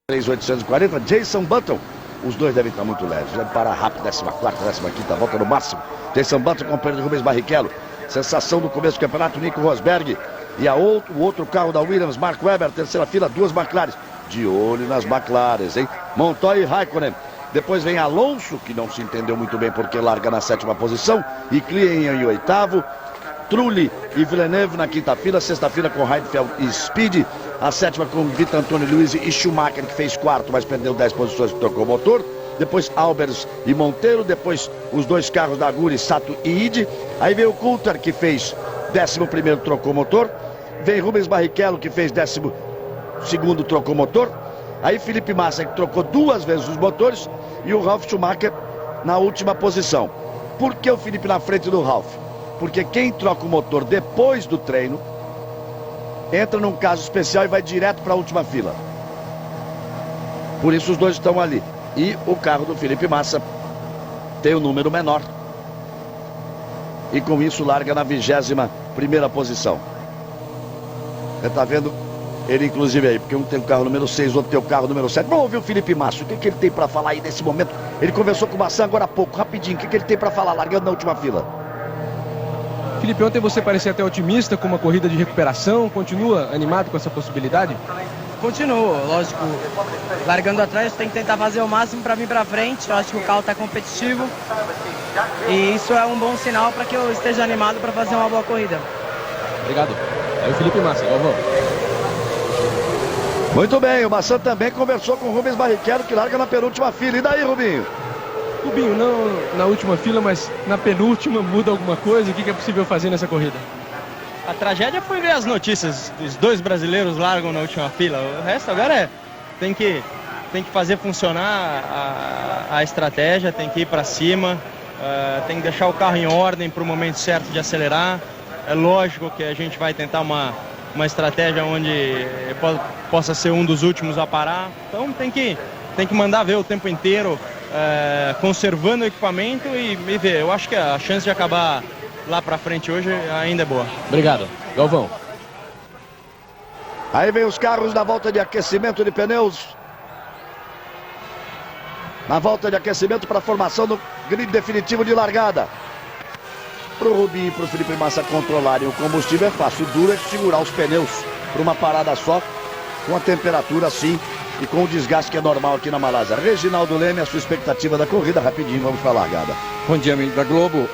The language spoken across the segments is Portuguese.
3.840, Jason Button. Os dois devem estar muito leves. Deve parar rápido, 14ª, 15ª volta no máximo. Jason Button com o companheiro de Rubens Barrichello. Sensação do começo do campeonato, Nico Rosberg. E o outro carro da Williams, Mark Webber, terceira fila, duas McLaren. De olho nas McLaren, hein? Montoya e Raikkonen. Depois vem Alonso, que não se entendeu muito bem porque larga na 7ª posição. E Klien em 8º. Trulli e Villeneuve na 5ª fila, 6ª fila com Heidfeld e Speed, a 7ª com Vitor Antônio Luiz e Schumacher, que fez 4º, mas perdeu 10 posições e trocou o motor. Depois Albers e Monteiro, depois os dois carros da Aguri, Sato e Ide. Aí veio o Coulter, que fez 11º, trocou o motor. Vem Rubens Barrichello, que fez 12º, trocou o motor. Aí Felipe Massa, que trocou 2 vezes os motores. E o Ralf Schumacher na última posição. Por que o Felipe na frente do Ralf? Porque quem troca o motor depois do treino entra num caso especial e vai direto para a última fila. Por isso os dois estão ali. E o carro do Felipe Massa tem o número menor. E com isso larga na 21ª posição. Você está vendo ele inclusive aí, porque um tem o carro número 6, o outro tem o carro número 7. Vamos ouvir o Felipe Massa, o que ele tem para falar aí nesse momento? Ele conversou com o Massan agora há pouco, rapidinho. O que ele tem para falar, largando na última fila? Felipe, ontem você parecia até otimista com uma corrida de recuperação. Continua animado com essa possibilidade? Continuo, lógico. Largando atrás, tem que tentar fazer o máximo para vir para frente. Eu acho que o carro está competitivo. E isso é um bom sinal para que eu esteja animado para fazer uma boa corrida. Obrigado. É o Felipe Massa, Galvão. Muito bem, o Massan também conversou com o Rubens Barrichello, que larga na penúltima fila. E daí, Rubinho? Rubinho, não na última fila, mas na penúltima muda alguma coisa? O que é possível fazer nessa corrida? A tragédia foi ver as notícias. Os dois brasileiros largam na última fila. O resto agora tem que fazer funcionar a estratégia, tem que ir para cima, tem que deixar o carro em ordem para o momento certo de acelerar. É lógico que a gente vai tentar uma estratégia onde possa ser um dos últimos a parar. Então tem que mandar ver o tempo inteiro, conservando o equipamento e ver. Eu acho que a chance de acabar lá pra frente hoje ainda é boa. Obrigado. Galvão. Aí vem os carros na volta de aquecimento de pneus. Na volta de aquecimento para a formação do grid definitivo de largada. Para o Rubinho e para o Felipe Massa controlarem o combustível é fácil. O duro é segurar os pneus para uma parada só, com a temperatura assim e com o desgaste que é normal aqui na Malásia. Reginaldo Leme, a sua expectativa da corrida, rapidinho, vamos para a largada. Bom dia, amigo da Globo.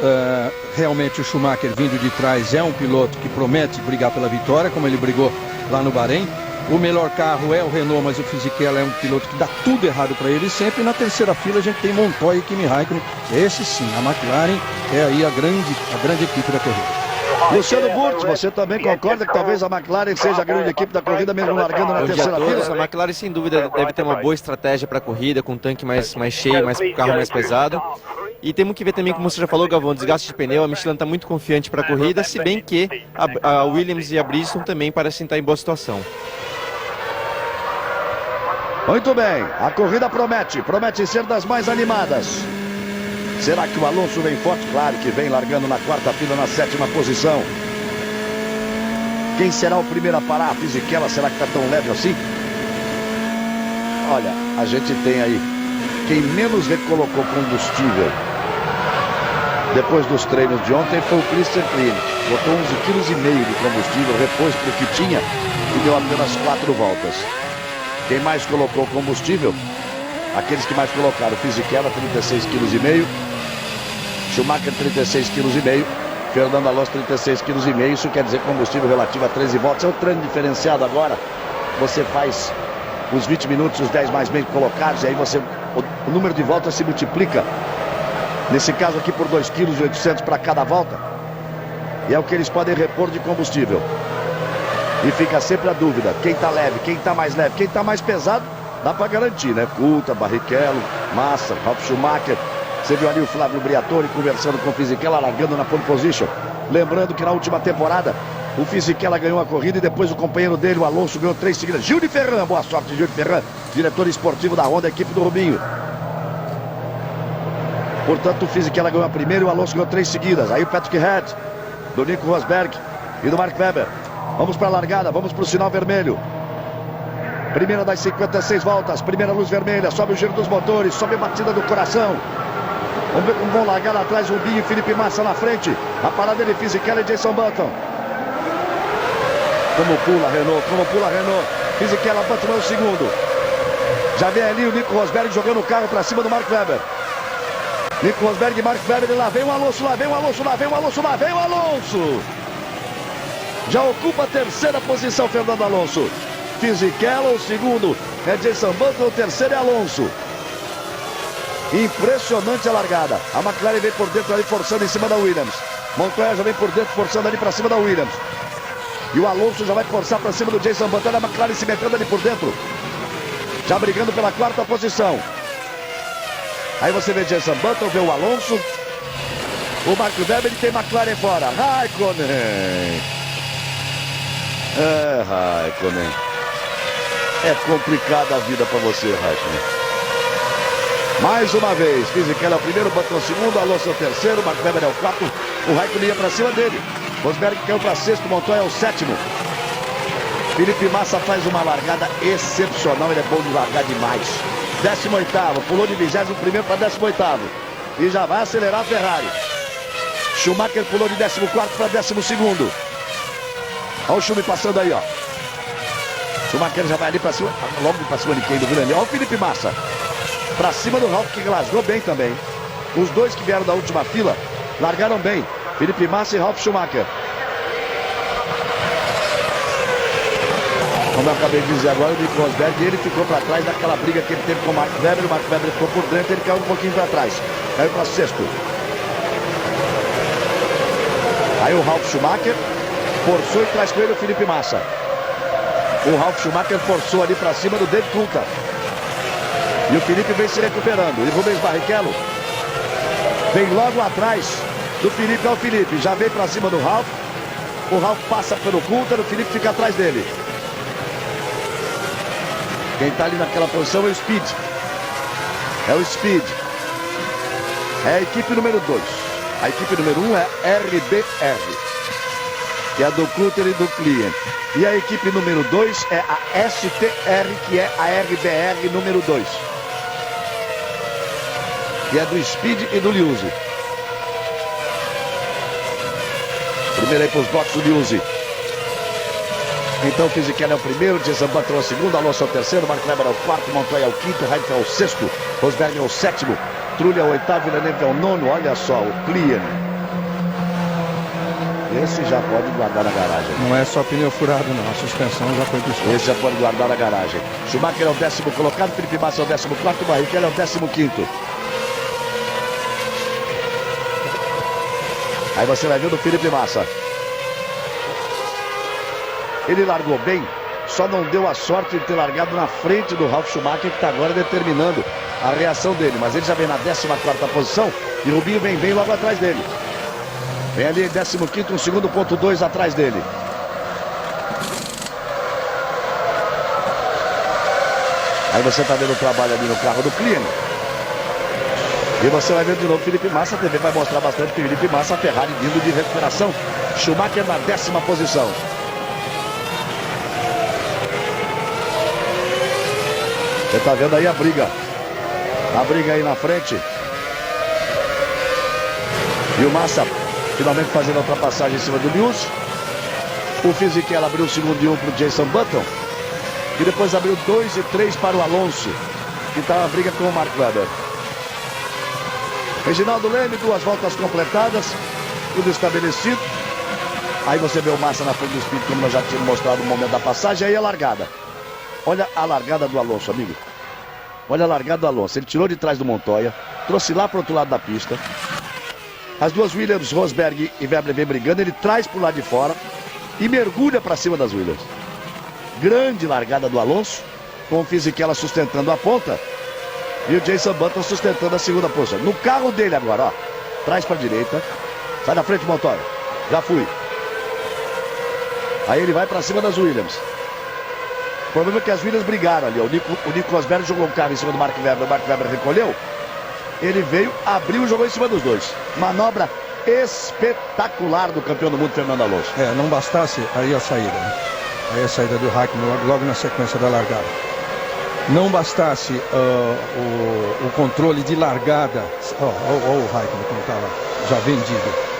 Realmente o Schumacher vindo de trás é um piloto que promete brigar pela vitória, como ele brigou lá no Bahrein. O melhor carro é o Renault, mas o Fisichella é um piloto que dá tudo errado para ele sempre. E na terceira fila a gente tem Montoya e Kimi Raikkonen. Esse sim, a McLaren é aí a grande equipe da corrida. Luciano Burti, você também concorda que talvez a McLaren seja a grande equipe da corrida, mesmo largando na terceira fila? A McLaren sem dúvida deve ter uma boa estratégia para a corrida, com um tanque mais cheio, carro mais pesado. E temos que ver também, como você já falou, Galvão, desgaste de pneu. A Michelin está muito confiante para a corrida, se bem que a Williams e a Bridgestone também parecem estar em boa situação. Muito bem, a corrida promete ser das mais animadas. Será que o Alonso vem forte? Claro que vem, largando na 4ª fila, na 7ª posição. Quem será o primeiro a parar? A Fisichella, será que está tão leve assim? Olha, a gente tem aí quem menos recolocou combustível depois dos treinos de ontem foi o Christian Klien. Botou 11,5 kg de combustível, repôs para o que tinha e deu apenas 4 voltas. Quem mais colocou combustível? Aqueles que mais colocaram: Fisichella 36,5 kg, Schumacher 36,5 kg, Fernando Alonso 36,5 kg. Isso quer dizer combustível relativo a 13 voltas. É o treino diferenciado agora. Você faz os 20 minutos, os 10 mais bem colocados, e aí o número de voltas se multiplica. Nesse caso aqui por 2,8 kg para cada volta. E é o que eles podem repor de combustível. E fica sempre a dúvida: quem está leve, quem está mais leve, quem está mais pesado, dá para garantir, né? Coulter, Barrichello, Massa, Ralf Schumacher. Você viu ali o Flávio Briatore conversando com o Fisichella, largando na pole position. Lembrando que na última temporada o Fisichella ganhou a corrida e depois o companheiro dele, o Alonso, ganhou 3 seguidas. Gil de Ferran, boa sorte, Gil de Ferran, diretor esportivo da Honda, equipe do Rubinho. Portanto, o Fisichella ganhou a primeira e o Alonso ganhou 3 seguidas. Aí o Patrick Head, do Nico Rosberg e do Mark Webber. Vamos para a largada, vamos para o sinal vermelho. Primeira das 56 voltas, primeira luz vermelha, sobe o giro dos motores, sobe a batida do coração. Vamos ver como vão largar lá atrás Rubinho e Felipe Massa na frente. A parada de Fisichella e Jenson Button. Como pula Renault. Fisichella, Button é o segundo. Já vem ali o Nico Rosberg jogando o carro para cima do Mark Webber. Nico Rosberg e Mark Webber, e lá vem o Alonso, lá vem o Alonso. Já ocupa a terceira posição Fernando Alonso. Fisichella o segundo, é Jenson Button, o terceiro é Alonso. Impressionante a largada. A McLaren vem por dentro ali forçando em cima da Williams. Montoya já vem por dentro forçando ali para cima da Williams. E o Alonso já vai forçar para cima do Jenson Button. A McLaren se metendo ali por dentro, já brigando pela quarta posição. Aí você vê Jenson Button, vê o Alonso. O Mark Webber, ele tem McLaren fora. Raikkonen. Raikkonen. É complicada a vida para você, Raikkonen. Mais uma vez, Fisichella é o primeiro, Button é o segundo, Alonso é o terceiro, Mark Webber é o quarto, o Raikkonen ia para cima dele. Rosberg caiu para sexto, Montoya é o sétimo. Felipe Massa faz uma largada excepcional, ele é bom de largar demais. 18º, pulou de 21º para 18º. E já vai acelerar a Ferrari. Schumacher pulou de 14º para 12º. Olha o Schumi passando aí, ó. Schumacher já vai ali para cima, logo para cima de quem? Do grande. Olha o Felipe Massa. Para cima do Ralf, que largou bem também. Os dois que vieram da última fila largaram bem. Felipe Massa e Ralf Schumacher. Como eu acabei de dizer agora, o Nico Rosberg, ele ficou para trás daquela briga que ele teve com o Mark Webber. O Mark Webber ficou por dentro, ele caiu um pouquinho para trás. Caiu para sexto. Aí o Ralf Schumacher forçou e traz com ele o Felipe Massa. O Ralf Schumacher forçou ali para cima do David Coulthard. E o Felipe vem se recuperando. E Rubens Barrichello vem logo atrás do Felipe. Ao Felipe já vem para cima do Ralf. O Ralf passa pelo Coulthard, o Felipe fica atrás dele. Quem está ali naquela posição é o Speed. É o Speed. É a equipe número 2. A equipe número 1 é RBR, que é do Coulthard e do Client. E a equipe número 2 é a STR, que é a RBR número 2. Que é do Speed e do Liuzzi. Primeiro aí para os boxes do Liuzzi. Então o Fisichella é o primeiro, Jenson Button é o segundo, Alonso é o terceiro, Mark Webber é o quarto, Montoya é o quinto, Raikkonen é o sexto, Rosberg é o sétimo, Trulli é o oitavo, Villeneuve é o nono. Olha só, o Client. Esse já pode guardar na garagem. Não é só pneu furado não, a suspensão já foi buscada. Esse já pode guardar na garagem. Schumacher é o 10º colocado, Felipe Massa é o 14º, Barrichello é o 15º. Aí você vai ver o Felipe Massa. Ele largou bem, só não deu a sorte de ter largado na frente do Ralf Schumacher, que está agora determinando a reação dele. Mas ele já vem na 14ª posição e o Rubinho vem bem logo atrás dele. Vem ali em 15º, um segundo ponto 2 atrás dele. Aí você está vendo o trabalho ali no carro do Client. E você vai ver de novo Felipe Massa. A TV vai mostrar bastante Felipe Massa, a Ferrari vindo de recuperação. Schumacher na 10ª posição. Você está vendo aí a briga. A briga aí na frente. E o Massa finalmente fazendo a ultrapassagem em cima do Liuzzi. O Fisichella abriu o segundo de 1 para o Jenson Button. E depois abriu 2 e 3 para o Alonso, que está na briga com o Mark Webber. Reginaldo Leme, 2 voltas completadas. Tudo estabelecido. Aí você vê o Massa na frente do Speed, como nós já tínhamos mostrado no momento da passagem. Aí a largada. Olha a largada do Alonso, amigo. Olha a largada do Alonso. Ele tirou de trás do Montoya, trouxe lá para o outro lado da pista. As duas Williams, Rosberg e Webber vem brigando. Ele traz para o lado de fora e mergulha para cima das Williams. Grande largada do Alonso, com o Fisichella sustentando a ponta e o Jenson Button sustentando a segunda posição. No carro dele agora, ó. Traz para a direita. Sai da frente, Montoya. Já fui. Aí ele vai para cima das Williams. O problema é que as Williams brigaram ali. O Nico Rosberg jogou um carro em cima do Mark Webber. O Mark Webber recolheu. Ele veio, abriu e jogou em cima dos dois. Manobra espetacular do campeão do mundo, Fernando Alonso. Não bastasse aí a saída, né? Aí a saída do Raikkonen logo na sequência da largada. Não bastasse o controle de largada. Ó, o Raikkonen como estava já vendido.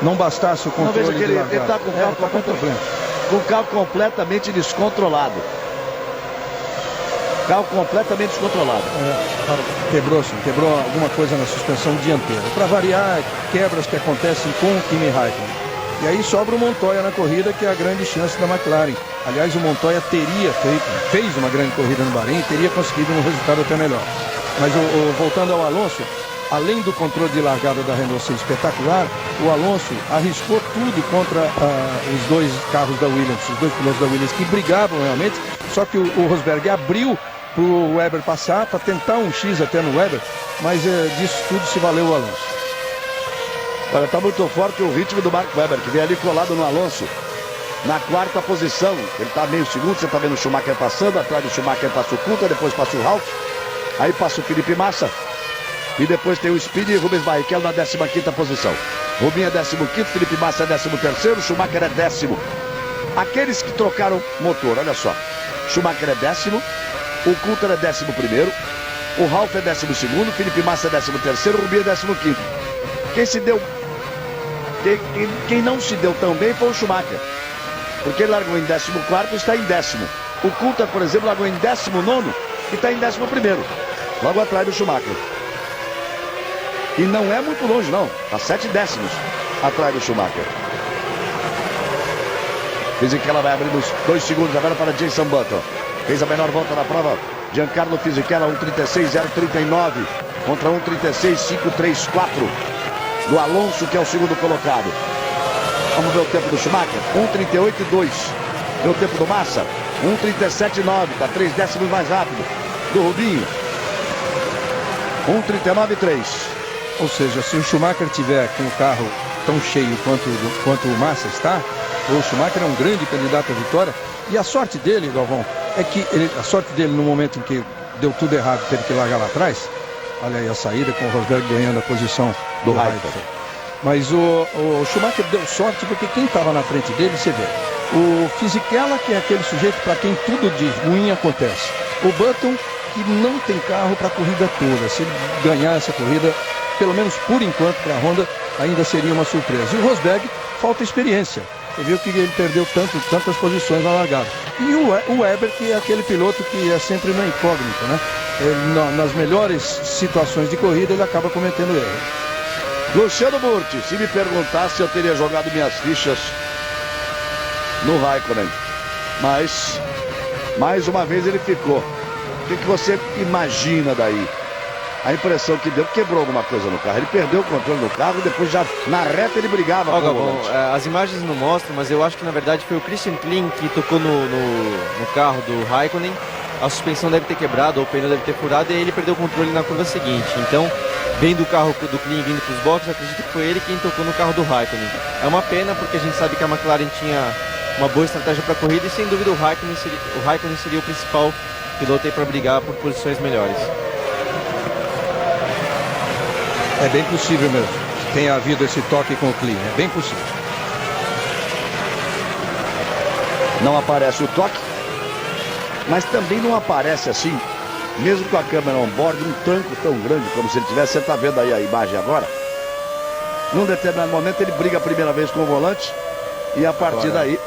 Não bastasse o controle veja que de ele largada. está com o carro completamente descontrolado. Carro completamente descontrolado. Quebrou alguma coisa na suspensão dianteira. Para variar, quebras que acontecem com o Kimi Raikkonen. E aí sobra o Montoya na corrida, que é a grande chance da McLaren. Aliás, o Montoya fez uma grande corrida no Bahrein e teria conseguido um resultado até melhor. Mas voltando ao Alonso, além do controle de largada da Renault ser espetacular, o Alonso arriscou tudo contra os dois carros da Williams, os dois pilotos da Williams que brigavam realmente, só que o Rosberg abriu para o Webber passar, para tentar um X até no Webber, mas disso tudo se valeu o Alonso. Olha, está muito forte o ritmo do Mark Webber, que vem ali colado no Alonso, na quarta posição. Ele está meio segundo, você está vendo o Schumacher passando, atrás do Schumacher passa o Coulter, depois passa o Ralf, aí passa o Felipe Massa, e depois tem o Speed e o Rubens Barrichello na 15ª posição. Rubinho é 15º, Felipe Massa é 13º, Schumacher é 10º. Aqueles que trocaram motor, olha só, Schumacher é 10º, o Coulter é 11º, o Ralf é 12º, Felipe Massa é 13º, o Rubinho é 15º. Quem não se deu tão bem foi o Schumacher, porque ele largou em 14º e está em 10º. O Coulter, por exemplo, largou em 19º e está em 11º, logo atrás do Schumacher. E não é muito longe, não. Está 7 décimos atrás do Schumacher. Fisichella vai abrindo os 2 segundos agora para Jenson Button. Fez a menor volta da prova. Giancarlo Fisichella, 1:36.039 contra 1:36.534 do Alonso, que é o segundo colocado. Vamos ver o tempo do Schumacher. 1:38.2. Vê o tempo do Massa. 1:37.9. Está 3 décimos mais rápido do Rubinho. 1:39.3. Ou seja, se o Schumacher tiver com o carro tão cheio quanto o Massa está, o Schumacher é um grande candidato à vitória. E a sorte dele, Galvão, é que a sorte dele no momento em que deu tudo errado, teve que largar lá atrás. Olha aí a saída com o Rosberg ganhando a posição do Raikkonen. Mas o Schumacher deu sorte porque quem estava na frente dele, você vê. O Fisichella, que é aquele sujeito para quem tudo de ruim acontece. O Button, que não tem carro para a corrida toda. Se ele ganhar essa corrida, pelo menos por enquanto para a Honda, ainda seria uma surpresa. E o Rosberg, falta experiência. Você viu que ele perdeu tantas posições na largada. E o Webber, que é aquele piloto que é sempre uma incógnita, né? Nas melhores situações de corrida, ele acaba cometendo erro. Luciano Burti, se me perguntasse, eu teria jogado minhas fichas no Raikkonen. Mas, mais uma vez ele ficou. O que você imagina daí? A impressão que deu, quebrou alguma coisa no carro. Ele perdeu o controle do carro e depois já na reta ele brigava com o volante. As imagens não mostram, mas eu acho que na verdade foi o Christian Klien que tocou no carro do Raikkonen. A suspensão deve ter quebrado, ou o pneu deve ter furado, e aí ele perdeu o controle na curva seguinte. Então, vendo o carro do Klien vindo para os boxes, acredito que foi ele quem tocou no carro do Raikkonen. É uma pena, porque a gente sabe que a McLaren tinha uma boa estratégia para a corrida, e sem dúvida o Raikkonen seria o principal piloto aí para brigar por posições melhores. É bem possível mesmo. Tenha havido esse toque com o Klien, é bem possível. Não aparece o toque, mas também não aparece assim, mesmo com a câmera on-board, um tranco tão grande como se ele tivesse. Você está vendo aí a imagem agora? Num determinado momento ele briga a primeira vez com o volante e a partir daí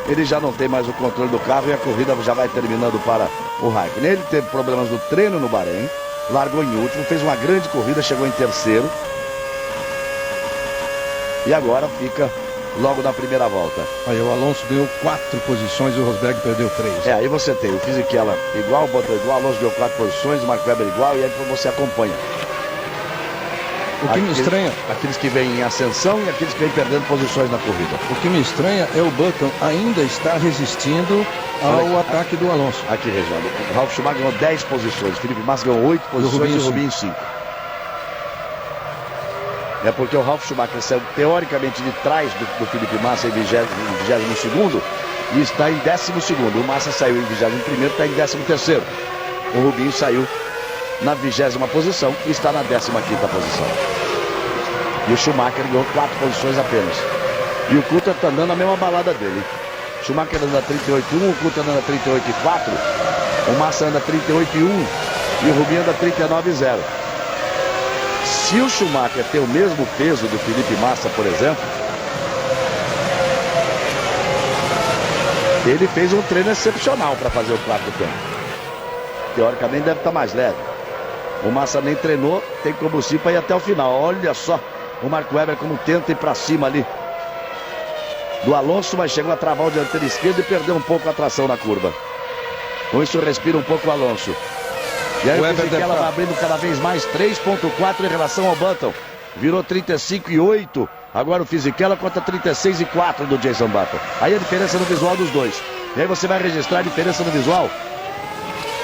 ele já não tem mais o controle do carro e a corrida já vai terminando para o Raikkonen. Ele teve problemas no treino no Bahrein, largou em último, fez uma grande corrida, chegou em terceiro e agora fica logo na primeira volta. Aí o Alonso ganhou 4 posições e o Rosberg perdeu 3. Aí você tem o Fisichella igual, o Button igual, o Alonso ganhou 4 posições, o Mark Webber igual, e aí você acompanha. O que me estranha... Aqueles que vêm em ascensão e aqueles que vêm perdendo posições na corrida. O que me estranha é o Button ainda estar resistindo ao ataque do Alonso. Aqui, Reginaldo, o Ralf Schumacher ganhou 10 posições, o Felipe Massa ganhou 8 posições e o Rubinho 5. É porque o Ralf Schumacher saiu teoricamente de trás do Felipe Massa em 22º e está em 12º. O Massa saiu em 21º e está em 13º. O Rubinho saiu na 20ª posição e está na 15ª posição. E o Schumacher ganhou 4 posições apenas. E o Coulter tá dando a mesma balada dele. Schumacher anda 38,1, o Coulter anda 38,4, o Massa anda 38,1 e o Rubinho anda 39,0. Se o Schumacher tem o mesmo peso do Felipe Massa, por exemplo, ele fez um treino excepcional para fazer o quarto tempo. Teoricamente deve estar mais leve. O Massa nem treinou, tem combustível para ir até o final. Olha só o Marco Webber como tenta ir para cima ali do Alonso, mas chegou a travar o dianteiro esquerdo e perdeu um pouco a tração na curva. Com isso respira um pouco o Alonso. E aí o Fisichella vai abrindo cada vez mais 3,4 em relação ao Button. Virou 35,8. Agora o Fisichella contra 36,4 do Jason Button. Aí a diferença no visual dos dois. E aí você vai registrar a diferença no visual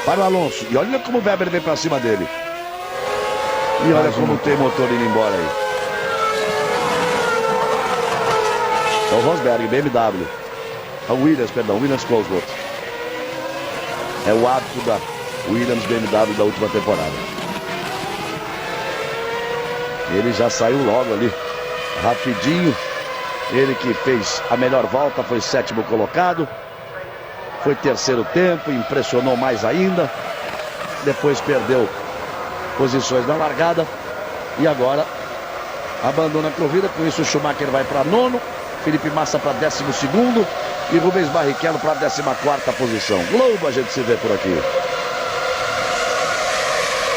para o Alonso. E olha como o Webber vem para cima dele. E olha como tem motor indo embora aí. É o Rosberg, BMW. É o Williams Cosworth. É o hábito da Williams BMW da última temporada. Ele já saiu logo ali, rapidinho. Ele que fez a melhor volta, foi 7º colocado. Foi 3º tempo, impressionou mais ainda. Depois perdeu posições na largada. E agora abandona a corrida. Com isso o Schumacher vai para 9º. Felipe Massa para 12º e Rubens Barrichello para 14ª posição. Globo, a gente se vê por aqui.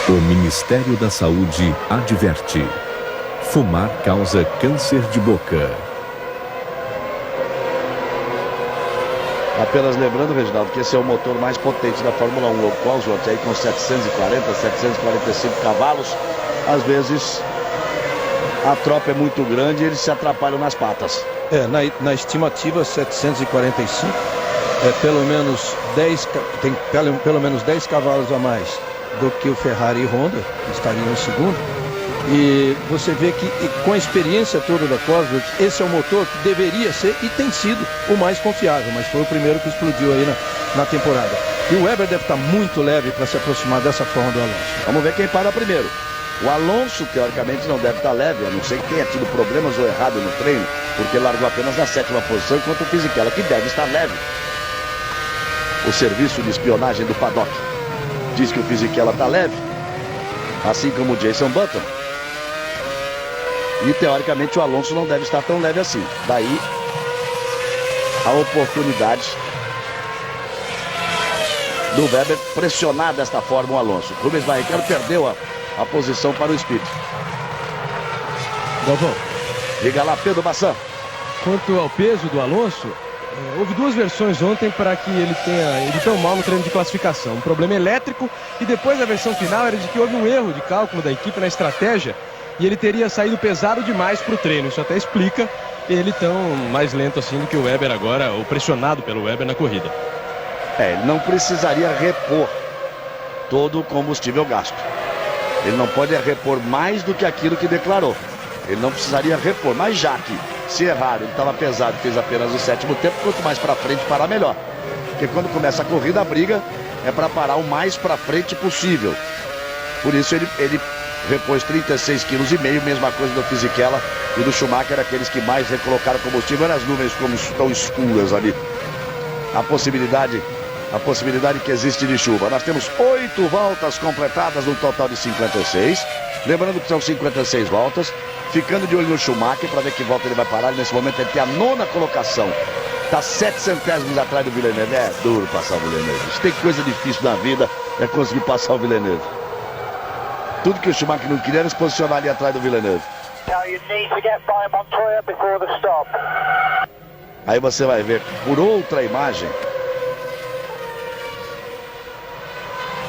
O Ministério da Saúde adverte: fumar causa câncer de boca. Apenas lembrando, Reginaldo, que esse é o motor mais potente da Fórmula 1. O Cosworth aí com 740, 745 cavalos. Às vezes a tropa é muito grande e eles se atrapalham nas patas. Na estimativa 745 pelo menos 10, tem pelo menos 10 cavalos a mais do que o Ferrari e Honda, que estariam em segundo. E você vê que com a experiência toda da Cosworth, esse é o motor que deveria ser e tem sido o mais confiável, mas foi o primeiro que explodiu aí na temporada. E o Webber deve estar muito leve para se aproximar dessa forma do Alonso. Vamos ver quem para primeiro. O Alonso, teoricamente, não deve estar leve, a não ser que tenha tido problemas ou errado no treino, porque largou apenas na 7ª posição, enquanto o Fisichella, que deve estar leve. O serviço de espionagem do paddock diz que o Fisichella está leve, assim como o Jason Button. E, teoricamente, o Alonso não deve estar tão leve assim. Daí, a oportunidade do Webber pressionar desta forma o Alonso. Rubens Barrichello perdeu a posição para o Speed. Galvão. Diga lá, Pedro Bassan. Quanto ao peso do Alonso, houve duas versões ontem para que ele tenha ido tão mal no treino de classificação. Um problema elétrico e depois a versão final era de que houve um erro de cálculo da equipe na estratégia e ele teria saído pesado demais para o treino. Isso até explica ele tão mais lento assim do que o Webber agora, ou pressionado pelo Webber na corrida. Ele não precisaria repor todo o combustível gasto. Ele não pode repor mais do que aquilo que declarou. Ele não precisaria repor, mas já que se errar, ele estava pesado e fez apenas o 7º tempo, quanto mais para frente, parar melhor. Porque quando começa a corrida, a briga é para parar o mais para frente possível. Por isso ele repôs 36,5 kg, mesma coisa do Fisichella e do Schumacher, aqueles que mais recolocaram combustível. Olha as nuvens como estão escuras ali. A possibilidade que existe de chuva. Nós temos 8 voltas completadas, um total de 56. Lembrando que são 56 voltas. Ficando de olho no Schumacher para ver que volta ele vai parar. Nesse momento ele tem a 9ª colocação. Está 7 centésimos atrás do Villeneuve. É duro passar o Villeneuve. Se tem coisa difícil na vida, é conseguir passar o Villeneuve. Tudo que o Schumacher não queria era se posicionar ali atrás do Villeneuve. Aí você vai ver por outra imagem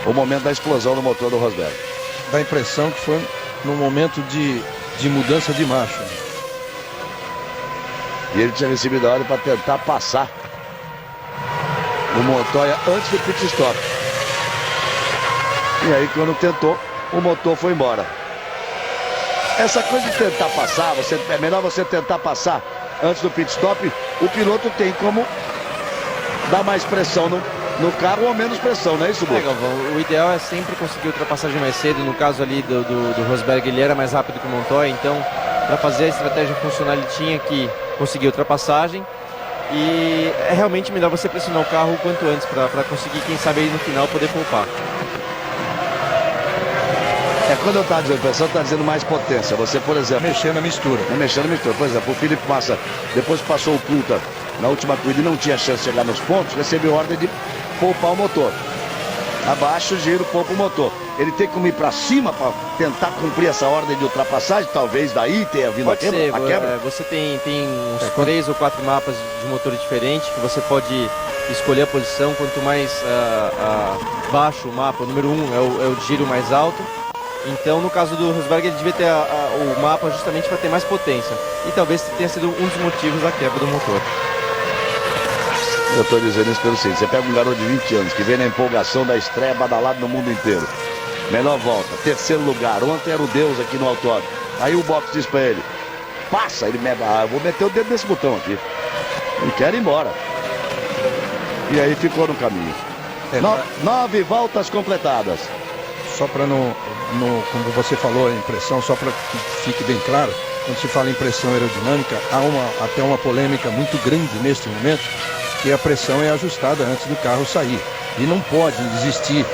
o momento da explosão no motor do Rosberg. Dá a impressão que foi num momento de mudança de marcha. E ele tinha recebido a ordem para tentar passar o Montoya antes do pit stop. E aí quando tentou, o motor foi embora. Essa coisa de tentar passar, é melhor você tentar passar antes do pit stop. O piloto tem como dar mais pressão no carro ou menos pressão, não é isso, Boca? O ideal é sempre conseguir ultrapassagem mais cedo. No caso ali do Rosberg, ele era mais rápido que o Montoya, então para fazer a estratégia funcionar ele tinha que conseguir ultrapassagem. E é realmente melhor você pressionar o carro o quanto antes para conseguir, quem sabe, aí no final poder poupar. Quando eu estava dizendo pressão, está dizendo mais potência. Você, por exemplo... Mexer na mistura. Mexendo na mistura. Por exemplo, o Felipe Massa, depois que passou o Coulthard na última corrida e não tinha chance de chegar nos pontos, recebeu ordem de poupar o motor. Abaixo o giro, poupa o motor. Ele tem que ir para cima para tentar cumprir essa ordem de ultrapassagem. Talvez daí tenha vindo a quebra. Você tem uns 3 ou 4 mapas de motor diferentes que você pode escolher a posição. Quanto mais baixo o mapa, o número 1 é o giro mais alto. Então, no caso do Rosberg, ele devia ter o mapa justamente para ter mais potência. E talvez tenha sido um dos motivos da quebra do motor. Eu estou dizendo isso pelo seguinte: você pega um garoto de 20 anos que vem na empolgação da estreia, badalado no mundo inteiro. Melhor volta, terceiro lugar. Ontem era o Deus aqui no autódromo. Aí o box diz para ele: passa. Ele eu vou meter o dedo nesse botão aqui. Ele quer ir embora. E aí ficou no caminho. 9 voltas completadas. Só para como você falou, a impressão, só para que fique bem claro, quando se fala em pressão aerodinâmica, há até uma polêmica muito grande neste momento, que a pressão é ajustada antes do carro sair. E não pode existir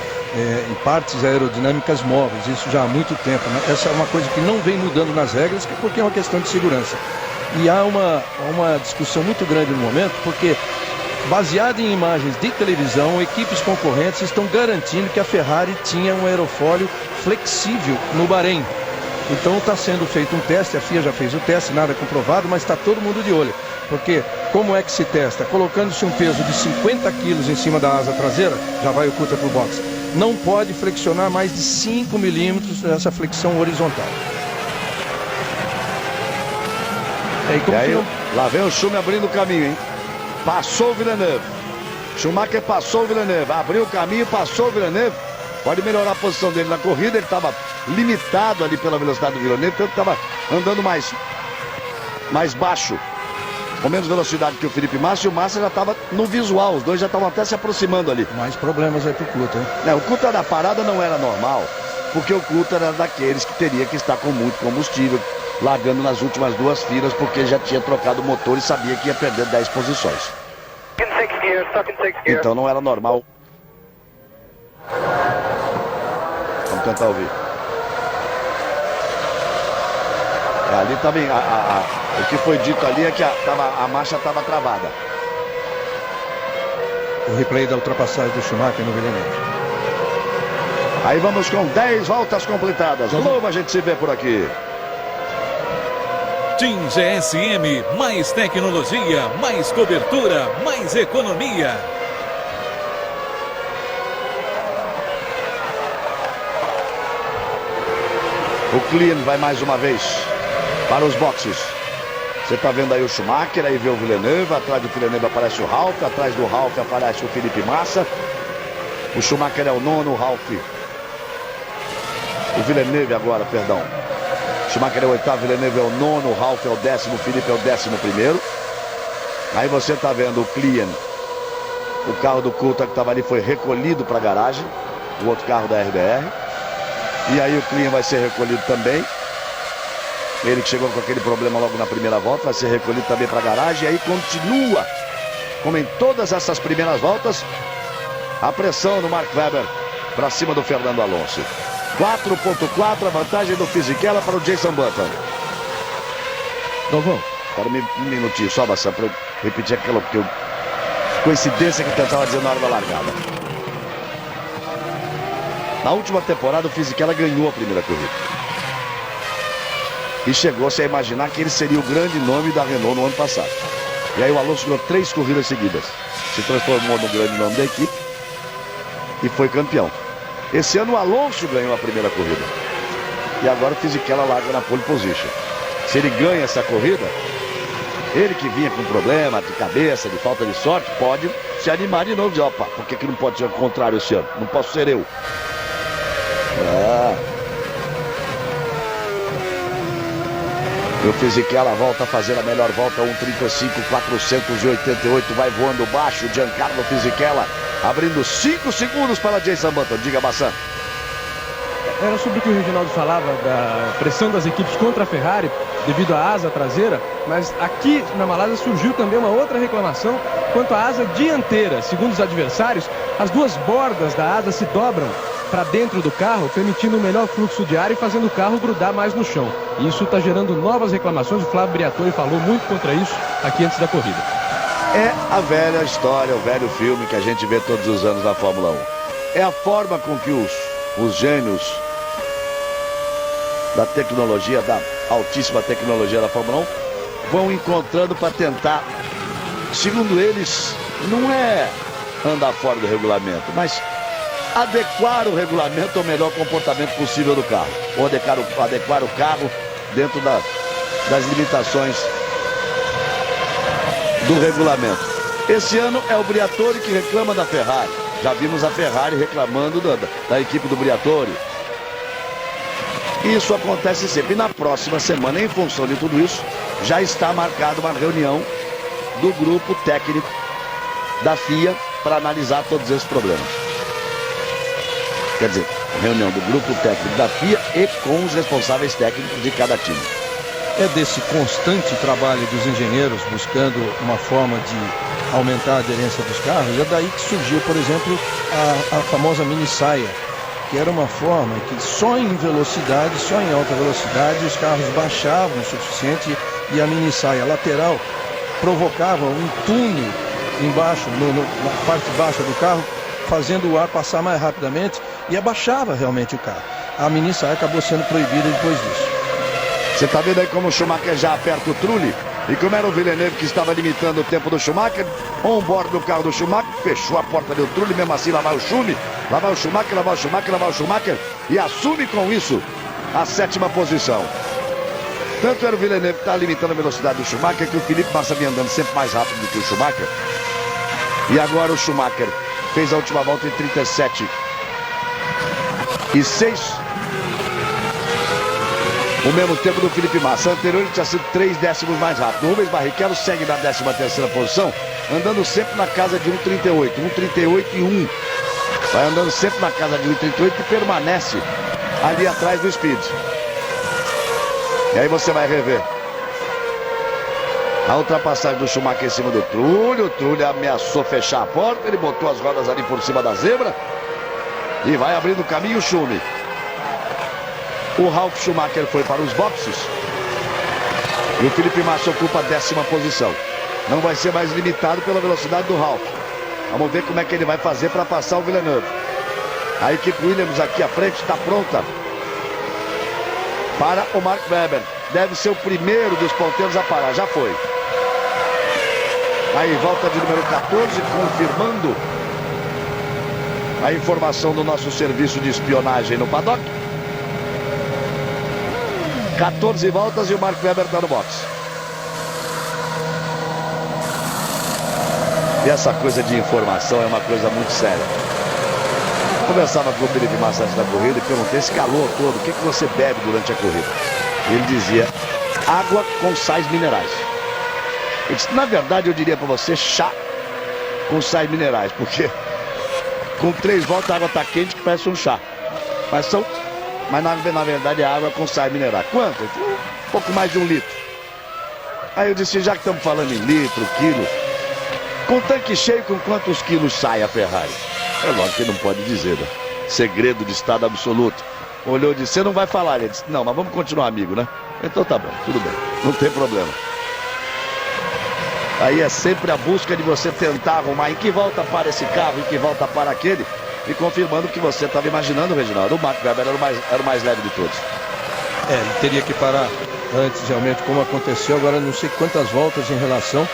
em partes aerodinâmicas móveis, isso já há muito tempo, né? Essa é uma coisa que não vem mudando nas regras, porque é uma questão de segurança. E há uma discussão muito grande no momento, porque baseado em imagens de televisão, equipes concorrentes estão garantindo que a Ferrari tinha um aerofólio flexível no Bahrein. Então está sendo feito um teste, a FIA já fez o teste, nada comprovado, mas está todo mundo de olho. Porque como é que se testa? Colocando-se um peso de 50 quilos em cima da asa traseira, já vai o Coulthard pro box. Não pode flexionar mais de 5 milímetros nessa flexão horizontal. E aí, lá vem o Schumacher abrindo o caminho, hein? Passou o Villeneuve. Schumacher passou o Villeneuve. Abriu o caminho, passou o Villeneuve. Pode melhorar a posição dele na corrida. Ele estava limitado ali pela velocidade do Villeneuve, tanto estava andando mais baixo, com menos velocidade que o Felipe Massa. E o Massa já estava no visual. Os dois já estavam até se aproximando ali. Mais problemas aí pro Coulthard, hein? O Coulthard da parada não era normal, porque o Coulthard era daqueles que teria que estar com muito combustível, largando nas últimas 2 filas, porque já tinha trocado o motor e sabia que ia perder 10 posições. Então não era normal. Vamos tentar ouvir. Ali também, o que foi dito ali é que a marcha estava travada. O replay da ultrapassagem do Schumacher no Villeneuve. Aí vamos com 10 voltas completadas. Logo a gente se vê por aqui. Team GSM, mais tecnologia, mais cobertura, mais economia. O Klein vai mais uma vez para os boxes. Você está vendo aí o Schumacher, aí vê o Villeneuve, atrás do Villeneuve aparece o Ralf, atrás do Ralf aparece o Felipe Massa. O Schumacher é o 9º, o Ralf. O Villeneuve agora, perdão. Schumacher é o 8º, Villeneuve é o 9º, o Ralf é o 10º, o Felipe é o 11º. Aí você está vendo o Klein, o carro do Coulthard que estava ali foi recolhido para a garagem, o outro carro da RBR. E aí o Klein vai ser recolhido também. Ele que chegou com aquele problema logo na primeira volta, vai ser recolhido também para a garagem. E aí continua, como em todas essas primeiras voltas, a pressão do Mark Webber para cima do Fernando Alonso. 4.4 a vantagem do Fisichella para o Jason Button. Galvão. Espera um minutinho só, Bassan, para eu repetir aquela coincidência que eu tentava dizer na hora da largada. Na última temporada o Fisichella ganhou a primeira corrida. E chegou-se a imaginar que ele seria o grande nome da Renault no ano passado. E aí o Alonso ganhou 3 corridas seguidas. Se transformou no grande nome da equipe e foi campeão. Esse ano o Alonso ganhou a primeira corrida. E agora o Fisichella larga na pole position. Se ele ganha essa corrida, ele que vinha com problema de cabeça, de falta de sorte, pode se animar de novo. Dizer, opa, por que não pode ser o contrário esse ano? Não posso ser eu. E o Fisichella volta a fazer a melhor volta, 1:35.488, vai voando baixo, Giancarlo Fisichella, abrindo 5 segundos para Jason Button. Diga, Bassan. Era sobre o que o Reginaldo falava, da pressão das equipes contra a Ferrari, devido à asa traseira. mas aqui na Malásia surgiu também uma outra reclamação quanto à asa dianteira. Segundo os adversários, as duas bordas da asa se dobram para dentro do carro, permitindo um melhor fluxo de ar e fazendo o carro grudar mais no chão. Isso está gerando novas reclamações. O Flávio Briatore falou muito contra isso aqui antes da corrida. É a velha história, o velho filme que a gente vê todos os anos na Fórmula 1. É a forma com que os gênios da tecnologia, da altíssima tecnologia da Fórmula 1, vão encontrando para tentar, segundo eles, não é andar fora do regulamento, mas adequar o regulamento ao melhor comportamento possível do carro, ou adequar o carro dentro das limitações do regulamento. Esse ano é o Briatore que reclama da Ferrari. Já vimos a Ferrari reclamando da equipe do Briatore. Isso acontece sempre. E na próxima semana, em função de tudo isso, já está marcada uma reunião do grupo técnico da FIA para analisar todos esses problemas. Quer dizer, reunião do grupo técnico da FIA e com os responsáveis técnicos de cada time. É desse constante trabalho dos engenheiros buscando uma forma de aumentar a aderência dos carros, é daí que surgiu, por exemplo, a famosa mini saia, que era uma forma que só em velocidade, só em alta velocidade, os carros baixavam o suficiente e a mini saia lateral provocava um túnel embaixo, na parte baixa do carro, fazendo o ar passar mais rapidamente e abaixava realmente o carro. A mini saia acabou sendo proibida depois disso. Você está vendo aí como o Schumacher já aperta o Trulli? E como era o Villeneuve que estava limitando o tempo do Schumacher, on-board do carro do Schumacher, fechou a porta do Trulli, mesmo assim lá vai o Schumacher, e assume com isso a 7ª posição. Tanto era o Villeneuve que está limitando a velocidade do Schumacher, que o Felipe Massa vinha andando sempre mais rápido do que o Schumacher. E agora o Schumacher fez a última volta em 37,6. O mesmo tempo do Felipe Massa. Anterior ele tinha sido 3 décimos mais rápido. O Rubens Barrichello segue na 13ª posição, andando sempre na casa de 1,38. 1,38,1. Vai andando sempre na casa de 1,38 e permanece ali atrás do Speed. E aí você vai rever a ultrapassagem do Schumacher em cima do Trulli. O Trulli ameaçou fechar a porta, ele botou as rodas ali por cima da zebra e vai abrindo o caminho o Schumacher. O Ralf Schumacher foi para os boxes e o Felipe Massa ocupa a 10ª posição. Não vai ser mais limitado pela velocidade do Ralf. Vamos ver como é que ele vai fazer para passar o Villeneuve. A equipe Williams aqui à frente está pronta para o Mark Webber. Deve ser o primeiro dos ponteiros a parar. Já foi. Aí volta de número 14, confirmando a informação do nosso serviço de espionagem no paddock. 14 voltas e o Mark Webber está no box. E essa coisa de informação é uma coisa muito séria. Eu conversava com o Felipe Massa antes da corrida e perguntei esse calor todo, o que você bebe durante a corrida? E ele dizia, água com sais minerais. Eu disse, na verdade eu diria para você, chá com sais minerais, porque com 3 voltas a água está quente que parece um chá. Mas na verdade é água com sais minerais. Quanto? Um pouco mais de 1 litro. Aí eu disse, já que estamos falando em litro, quilo, com tanque cheio, com quantos quilos sai a Ferrari? É lógico que não pode dizer, né? Segredo de estado absoluto. Olhou e disse, você não vai falar. Ele disse, não, mas vamos continuar amigo, né? Então tá bom, tudo bem, não tem problema. Aí é sempre a busca de você tentar arrumar em que volta para esse carro, em que volta para aquele. E confirmando o que você estava imaginando, Reginaldo. O Mark Webber era o mais leve de todos. Ele teria que parar antes, realmente, como aconteceu. Agora não sei quantas voltas em relação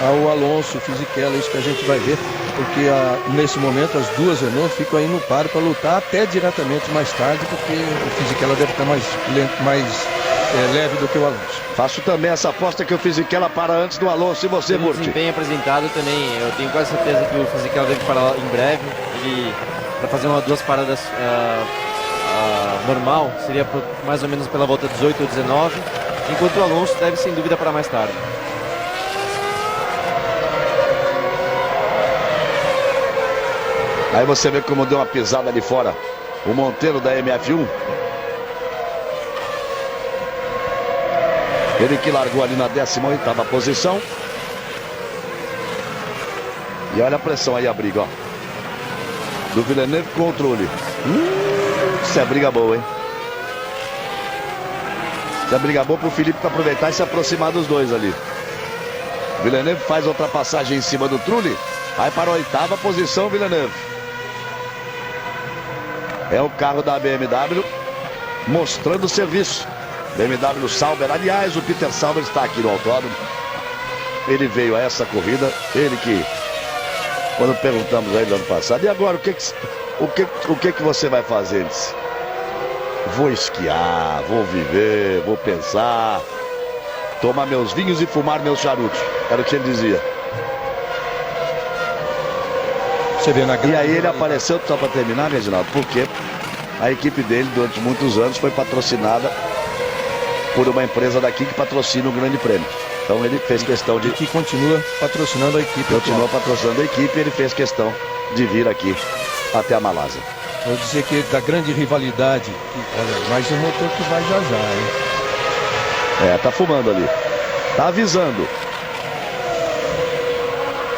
ao Alonso, Fisichella, isso que a gente vai ver. Porque nesse momento as duas Renault ficam aí no páreo para lutar até diretamente mais tarde, porque o Fisichella deve estar mais leve do que o Alonso. Faço também essa aposta que o Fisichella para antes do Alonso. E você, Murti? O desempenho apresentado também, eu tenho quase certeza que o Fisichella deve parar em breve. Para fazer 2 paradas normal, seria mais ou menos pela volta 18 ou 19, enquanto o Alonso deve sem dúvida para mais tarde. Aí você vê como deu uma pisada ali fora o Monteiro da MF1. Ele que largou ali na 18ª posição. E olha a pressão aí, a briga, ó. Do Villeneuve com o Trulli. Isso é briga boa, hein? Isso é briga boa pro Felipe pra aproveitar e se aproximar dos dois ali. Villeneuve faz a ultrapassagem em cima do Trulli. Vai para a 8ª posição, Villeneuve. É o carro da BMW mostrando o serviço. BMW Sauber. Aliás, o Peter Sauber está aqui no autódromo. Ele veio a essa corrida. Ele que, quando perguntamos a ele no ano passado, e agora, o que você vai fazer? Ele disse, vou esquiar, vou viver, vou pensar, tomar meus vinhos e fumar meus charutos. Era o que ele dizia. Você vê na E aí ele apareceu, só para terminar, Reginaldo, porque a equipe dele, durante muitos anos, foi patrocinada por uma empresa daqui que patrocina o Grande Prêmio. Então ele fez questão de... que continua patrocinando a equipe. Continua patrocinando a equipe e ele fez questão de vir aqui até a Malásia. Vou dizer que da grande rivalidade, olha, mais um motor que vai já já, hein? É, tá fumando ali. Tá avisando.